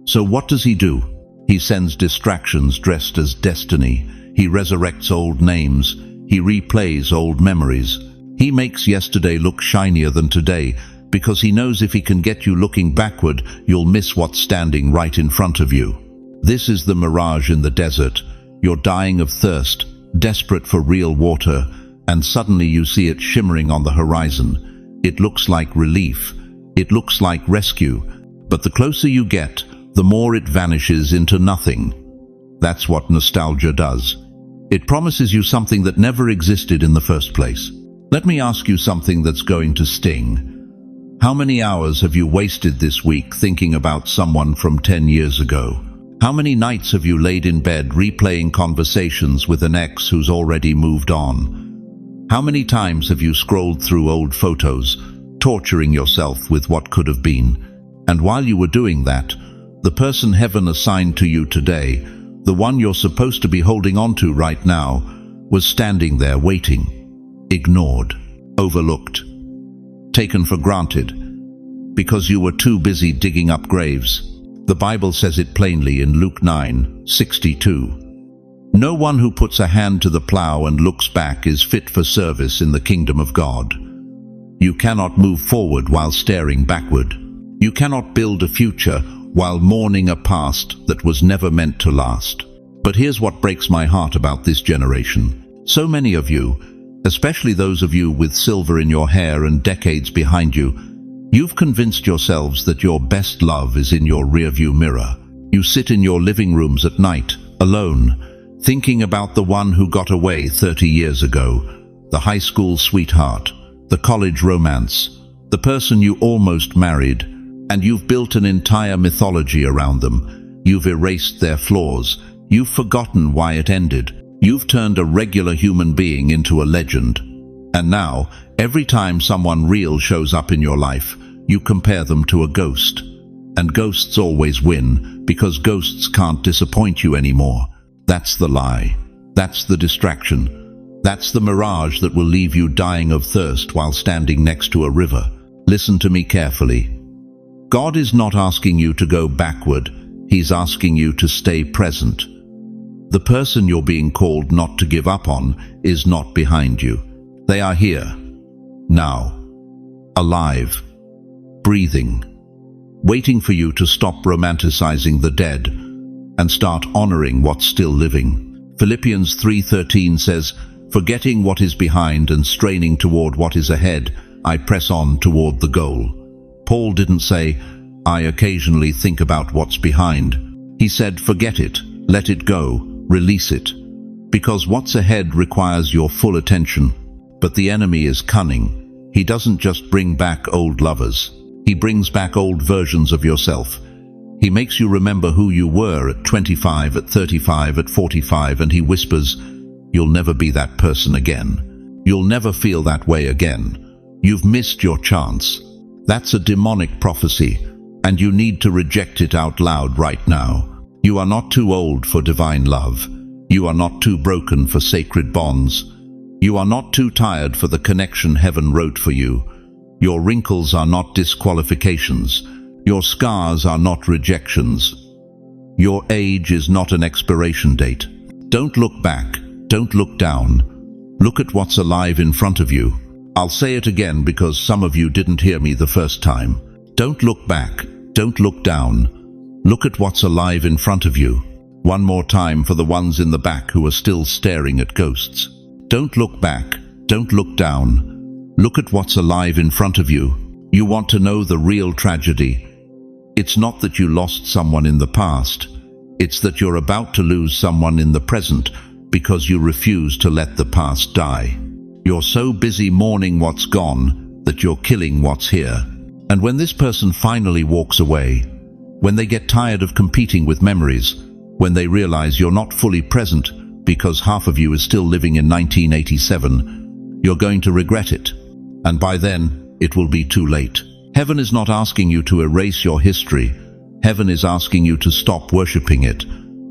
So what does he do? He sends distractions dressed as destiny. He resurrects old names. He replays old memories. He makes yesterday look shinier than today, because he knows if he can get you looking backward, you'll miss what's standing right in front of you. This is the mirage in the desert. You're dying of thirst, desperate for real water, and suddenly you see it shimmering on the horizon. It looks like relief. It looks like rescue. But the closer you get, the more it vanishes into nothing. That's what nostalgia does. It promises you something that never existed in the first place. Let me ask you something that's going to sting. How many hours have you wasted this week thinking about someone from 10 years ago? How many nights have you laid in bed replaying conversations with an ex who's already moved on? How many times have you scrolled through old photos, torturing yourself with what could have been? And while you were doing that, the person heaven assigned to you today, the one you're supposed to be holding on to right now, was standing there waiting, ignored, overlooked, taken for granted, because you were too busy digging up graves. The Bible says it plainly in Luke 9:62. No one who puts a hand to the plow and looks back is fit for service in the kingdom of God. You cannot move forward while staring backward. You cannot build a future while mourning a past that was never meant to last. But here's what breaks my heart about this generation. So many of you, especially those of you with silver in your hair and decades behind you, you've convinced yourselves that your best love is in your rearview mirror. You sit in your living rooms at night, alone, thinking about the one who got away 30 years ago, the high school sweetheart, the college romance, the person you almost married, and you've built an entire mythology around them. You've erased their flaws. You've forgotten why it ended. You've turned a regular human being into a legend. And now, every time someone real shows up in your life, you compare them to a ghost. And ghosts always win, because ghosts can't disappoint you anymore. That's the lie. That's the distraction. That's the mirage that will leave you dying of thirst while standing next to a river. Listen to me carefully. God is not asking you to go backward. He's asking you to stay present. The person you're being called not to give up on is not behind you. They are here, now, alive, breathing, waiting for you to stop romanticizing the dead and start honoring what's still living. Philippians 3:13 says, "Forgetting what is behind and straining toward what is ahead, I press on toward the goal." Paul didn't say, "I occasionally think about what's behind." He said, "Forget it, let it go, release it." Because what's ahead requires your full attention. But the enemy is cunning. He doesn't just bring back old lovers. He brings back old versions of yourself. He makes you remember who you were at 25, at 35, at 45, and he whispers, "You'll never be that person again. You'll never feel that way again. You've missed your chance." That's a demonic prophecy, and you need to reject it out loud right now. You are not too old for divine love. You are not too broken for sacred bonds. You are not too tired for the connection heaven wrote for you. Your wrinkles are not disqualifications. Your scars are not rejections. Your age is not an expiration date. Don't look back. Don't look down. Look at what's alive in front of you. I'll say it again because some of you didn't hear me the first time. Don't look back. Don't look down. Look at what's alive in front of you. One more time for the ones in the back who are still staring at ghosts. Don't look back. Don't look down. Look at what's alive in front of you. You want to know the real tragedy. It's not that you lost someone in the past. It's that you're about to lose someone in the present because you refuse to let the past die. You're so busy mourning what's gone that you're killing what's here. And when this person finally walks away, when they get tired of competing with memories, when they realize you're not fully present because half of you is still living in 1987, you're going to regret it. And by then, it will be too late. Heaven is not asking you to erase your history. Heaven is asking you to stop worshipping it.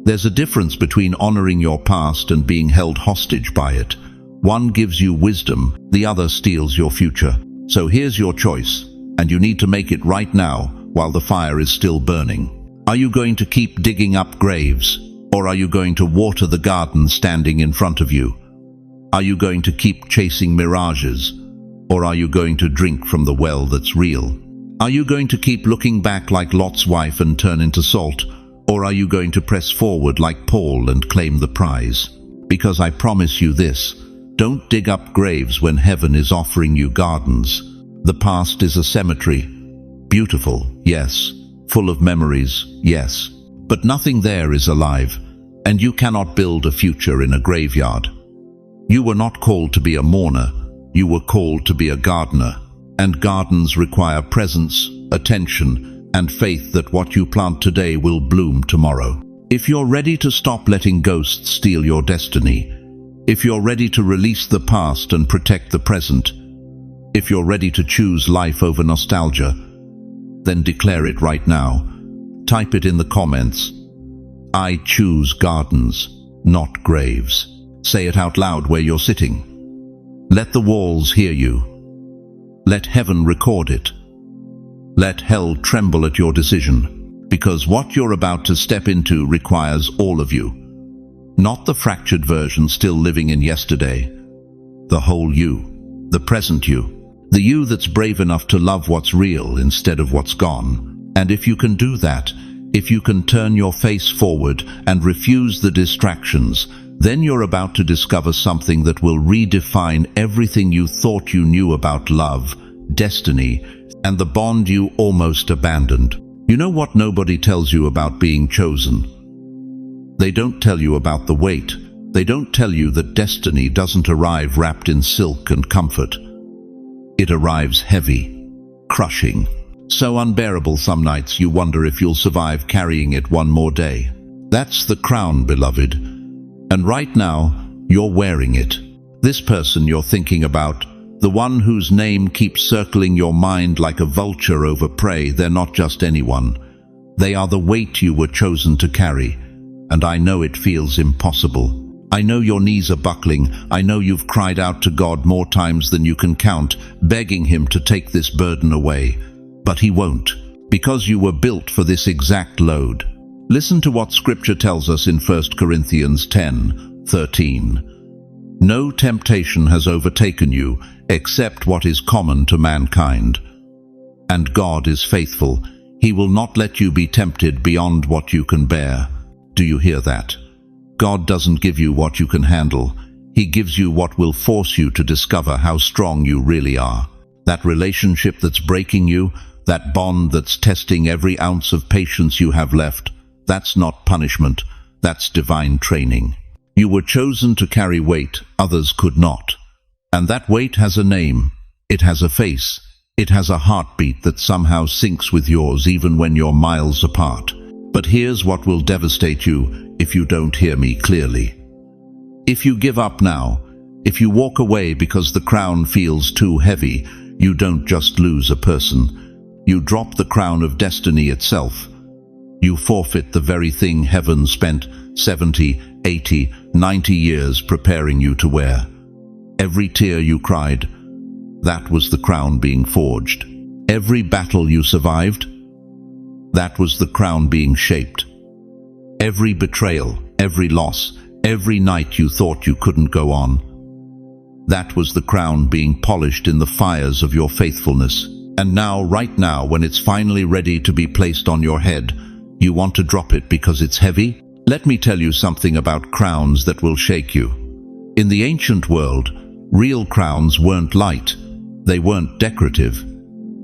There's a difference between honoring your past and being held hostage by it. One gives you wisdom, the other steals your future. So here's your choice, and you need to make it right now while the fire is still burning. Are you going to keep digging up graves, or are you going to water the garden standing in front of you? Are you going to keep chasing mirages, or are you going to drink from the well that's real? Are you going to keep looking back like Lot's wife and turn into salt, or are you going to press forward like Paul and claim the prize? Because I promise you this, don't dig up graves when heaven is offering you gardens. The past is a cemetery. Beautiful, yes. Full of memories, yes. But nothing there is alive, and you cannot build a future in a graveyard. You were not called to be a mourner. You were called to be a gardener. And gardens require presence, attention, and faith that what you plant today will bloom tomorrow. If you're ready to stop letting ghosts steal your destiny, if you're ready to release the past and protect the present, if you're ready to choose life over nostalgia, then declare it right now. Type it in the comments. I choose gardens, not graves. Say it out loud where you're sitting. Let the walls hear you. Let heaven record it. Let hell tremble at your decision, because what you're about to step into requires all of you. Not the fractured version still living in yesterday. The whole you, the present you, the you that's brave enough to love what's real instead of what's gone. And if you can do that, if you can turn your face forward and refuse the distractions, then you're about to discover something that will redefine everything you thought you knew about love, destiny, and the bond you almost abandoned. You know what nobody tells you about being chosen? They don't tell you about the weight. They don't tell you that destiny doesn't arrive wrapped in silk and comfort. It arrives heavy, crushing, so unbearable some nights you wonder if you'll survive carrying it one more day. That's the crown, beloved. And right now, you're wearing it. This person you're thinking about, the one whose name keeps circling your mind like a vulture over prey, they're not just anyone. They are the weight you were chosen to carry. And I know it feels impossible. I know your knees are buckling. I know you've cried out to God more times than you can count, begging Him to take this burden away. But He won't, because you were built for this exact load. Listen to what Scripture tells us in 1 Corinthians 10:13. No temptation has overtaken you except what is common to mankind. And God is faithful. He will not let you be tempted beyond what you can bear. Do you hear that? God doesn't give you what you can handle. He gives you what will force you to discover how strong you really are. That relationship that's breaking you, that bond that's testing every ounce of patience you have left, that's not punishment, that's divine training. You were chosen to carry weight others could not. And that weight has a name, it has a face, it has a heartbeat that somehow syncs with yours even when you're miles apart. But here's what will devastate you if you don't hear me clearly. If you give up now, if you walk away because the crown feels too heavy, you don't just lose a person. You drop the crown of destiny itself. You forfeit the very thing heaven spent 70, 80, 90 years preparing you to wear. Every tear you cried, that was the crown being forged. Every battle you survived, that was the crown being shaped. Every betrayal, every loss, every night you thought you couldn't go on, that was the crown being polished in the fires of your faithfulness. And now, right now, when it's finally ready to be placed on your head, you want to drop it because it's heavy? Let me tell you something about crowns that will shake you. In the ancient world, real crowns weren't light. They weren't decorative.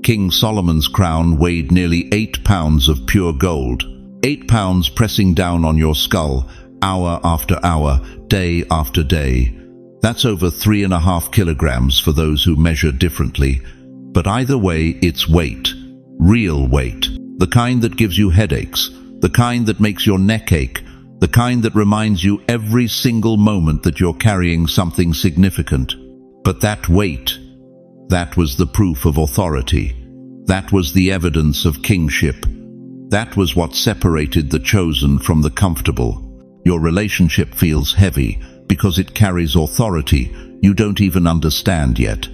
King Solomon's crown weighed nearly 8 pounds of pure gold. 8 pounds pressing down on your skull, hour after hour, day after day. That's over 3.5 kilograms for those who measure differently. But either way, it's weight. Real weight. The kind that gives you headaches. The kind that makes your neck ache. The kind that reminds you every single moment that you're carrying something significant. But that weight, that was the proof of authority. That was the evidence of kingship. That was what separated the chosen from the comfortable. Your relationship feels heavy because it carries authority you don't even understand yet.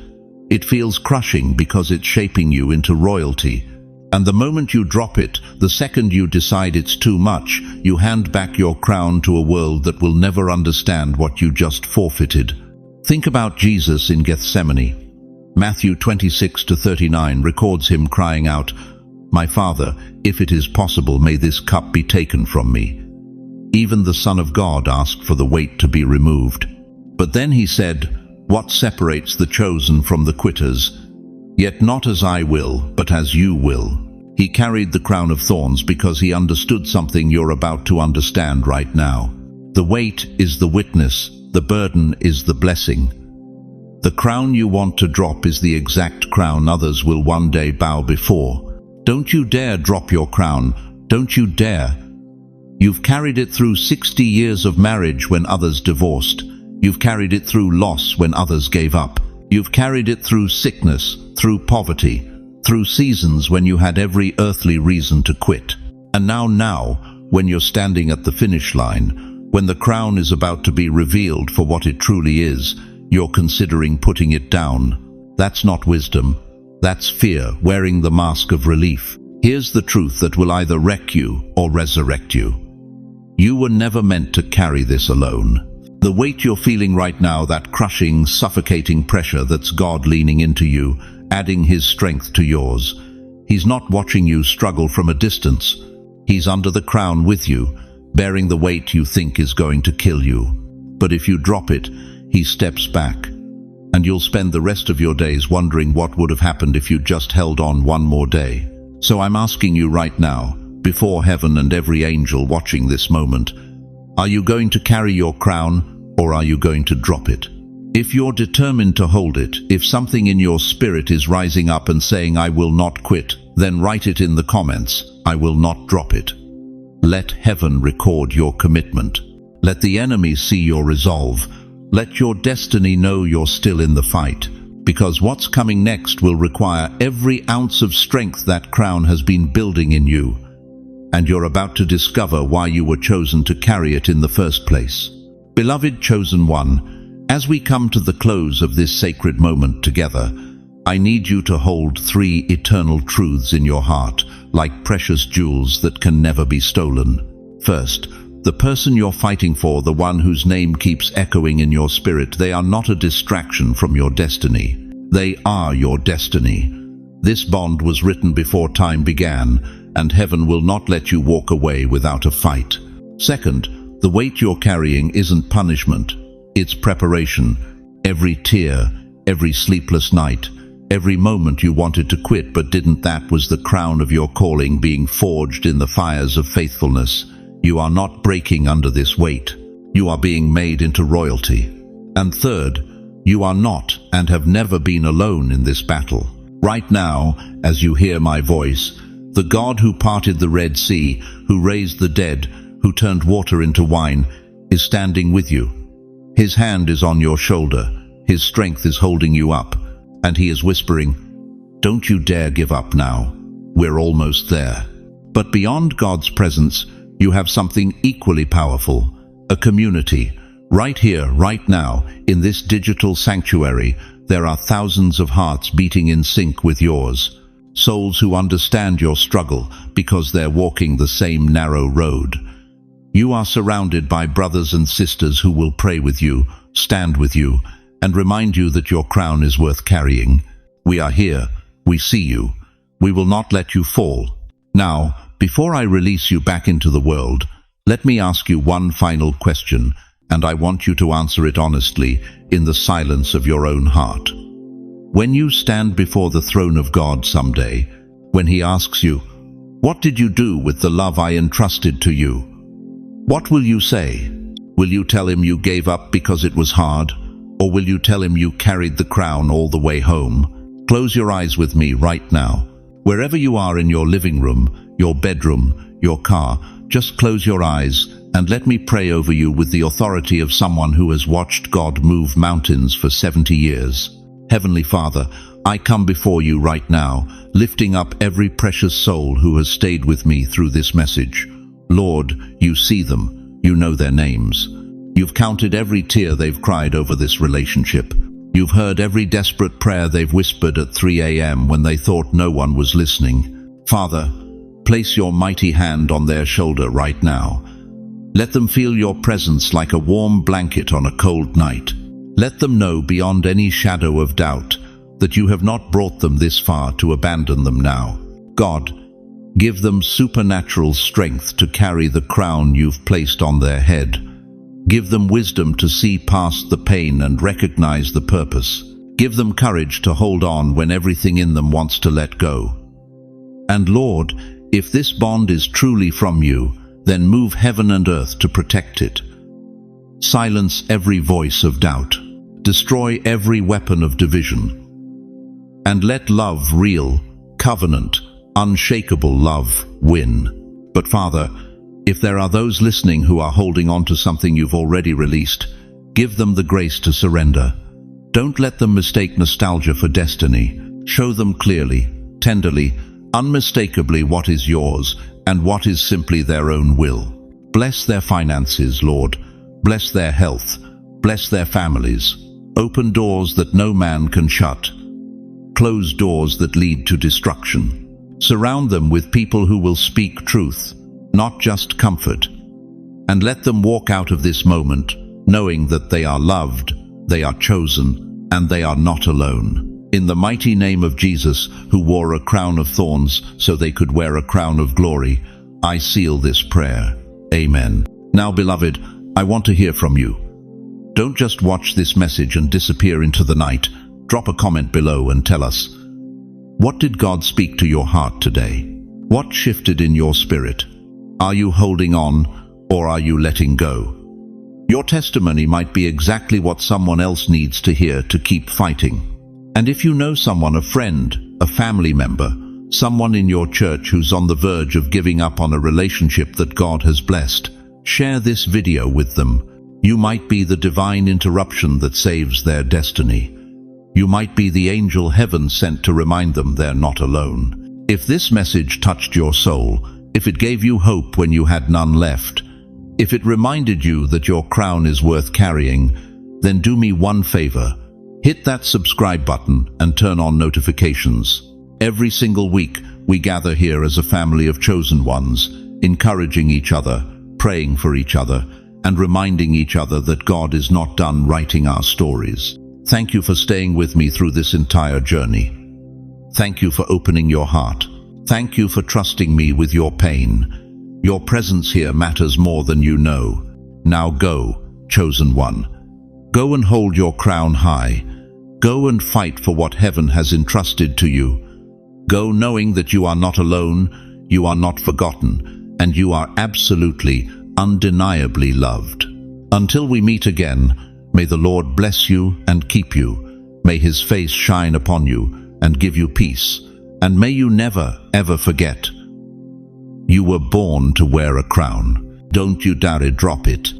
It feels crushing because it's shaping you into royalty. And the moment you drop it, the second you decide it's too much, you hand back your crown to a world that will never understand what you just forfeited. Think about Jesus in Gethsemane. Matthew 26-39 records him crying out, "My Father, if it is possible, may this cup be taken from me." Even the Son of God asked for the weight to be removed. But then he said, "What separates the chosen from the quitters? Yet not as I will, but as you will." He carried the crown of thorns because he understood something you're about to understand right now. The weight is the witness, the burden is the blessing. The crown you want to drop is the exact crown others will one day bow before. Don't you dare drop your crown. Don't you dare. You've carried it through 60 years of marriage when others divorced. You've carried it through loss when others gave up. You've carried it through sickness, through poverty, through seasons when you had every earthly reason to quit. And now, when you're standing at the finish line, when the crown is about to be revealed for what it truly is, you're considering putting it down. That's not wisdom. That's fear wearing the mask of relief. Here's the truth that will either wreck you or resurrect you. You were never meant to carry this alone. The weight you're feeling right now, that crushing, suffocating pressure, that's God leaning into you, adding his strength to yours. He's not watching you struggle from a distance. He's under the crown with you, bearing the weight you think is going to kill you. But if you drop it, he steps back, and you'll spend the rest of your days wondering what would have happened if you just held on one more day. So I'm asking you right now, before heaven and every angel watching this moment, are you going to carry your crown, or are you going to drop it? If you're determined to hold it, if something in your spirit is rising up and saying, "I will not quit," then write it in the comments, "I will not drop it." Let heaven record your commitment. Let the enemy see your resolve. Let your destiny know you're still in the fight, because what's coming next will require every ounce of strength that crown has been building in you. And you're about to discover why you were chosen to carry it in the first place. Beloved chosen one, as we come to the close of this sacred moment together, I need you to hold 3 eternal truths in your heart, like precious jewels that can never be stolen. First, the person you're fighting for, the one whose name keeps echoing in your spirit, they are not a distraction from your destiny. They are your destiny. This bond was written before time began, and heaven will not let you walk away without a fight. Second, the weight you're carrying isn't punishment, it's preparation. Every tear, every sleepless night, every moment you wanted to quit but didn't, that was the crown of your calling being forged in the fires of faithfulness. You are not breaking under this weight. You are being made into royalty. And third, you are not and have never been alone in this battle. Right now, as you hear my voice, the God who parted the Red Sea, who raised the dead, who turned water into wine, is standing with you. His hand is on your shoulder. His strength is holding you up. And he is whispering, "Don't you dare give up now. We're almost there." But beyond God's presence, you have something equally powerful, a community. Right here, right now, in this digital sanctuary, there are thousands of hearts beating in sync with yours. Souls who understand your struggle because they're walking the same narrow road. You are surrounded by brothers and sisters who will pray with you, stand with you, and remind you that your crown is worth carrying. We are here. We see you. We will not let you fall. Now, before I release you back into the world, let me ask you one final question, and I want you to answer it honestly, in the silence of your own heart. When you stand before the throne of God someday, when he asks you, "What did you do with the love I entrusted to you?" What will you say? Will you tell him you gave up because it was hard? Or will you tell him you carried the crown all the way home? Close your eyes with me right now. Wherever you are in your living room, your bedroom, your car, just close your eyes and let me pray over you with the authority of someone who has watched God move mountains for 70 years. Heavenly Father, I come before you right now, lifting up every precious soul who has stayed with me through this message. Lord, you see them, you know their names. You've counted every tear they've cried over this relationship. You've heard every desperate prayer they've whispered at 3 a.m. when they thought no one was listening. Father, place your mighty hand on their shoulder right now. Let them feel your presence like a warm blanket on a cold night. Let them know beyond any shadow of doubt that you have not brought them this far to abandon them now. God, give them supernatural strength to carry the crown you've placed on their head. Give them wisdom to see past the pain and recognize the purpose. Give them courage to hold on when everything in them wants to let go. And Lord, if this bond is truly from you, then move heaven and earth to protect it. Silence every voice of doubt. Destroy every weapon of division. And let love, real, covenant, unshakable love, win. But Father, if there are those listening who are holding on to something you've already released, give them the grace to surrender. Don't let them mistake nostalgia for destiny. Show them clearly, tenderly, unmistakably what is yours and what is simply their own will. Bless their finances, Lord. Bless their health. Bless their families. Open doors that no man can shut. Close doors that lead to destruction. Surround them with people who will speak truth, not just comfort. And let them walk out of this moment knowing that they are loved, they are chosen, and they are not alone. In the mighty name of Jesus, who wore a crown of thorns so they could wear a crown of glory, I seal this prayer. Amen. Now, beloved, I want to hear from you. Don't just watch this message and disappear into the night. Drop a comment below and tell us, what did God speak to your heart today? What shifted in your spirit? Are you holding on, or are you letting go? Your testimony might be exactly what someone else needs to hear to keep fighting. And if you know someone, a friend, a family member, someone in your church who's on the verge of giving up on a relationship that God has blessed, share this video with them. You might be the divine interruption that saves their destiny. You might be the angel heaven sent to remind them they're not alone. If this message touched your soul, if it gave you hope when you had none left, if it reminded you that your crown is worth carrying, then do me one favor. Hit that subscribe button and turn on notifications. Every single week, we gather here as a family of chosen ones, encouraging each other, praying for each other, and reminding each other that God is not done writing our stories. Thank you for staying with me through this entire journey. Thank you for opening your heart. Thank you for trusting me with your pain. Your presence here matters more than you know. Now go, chosen one. Go and hold your crown high. Go and fight for what heaven has entrusted to you. Go knowing that you are not alone, you are not forgotten, and you are absolutely, undeniably loved. Until we meet again, may the Lord bless you and keep you. May his face shine upon you and give you peace. And may you never, ever forget, you were born to wear a crown. Don't you dare drop it.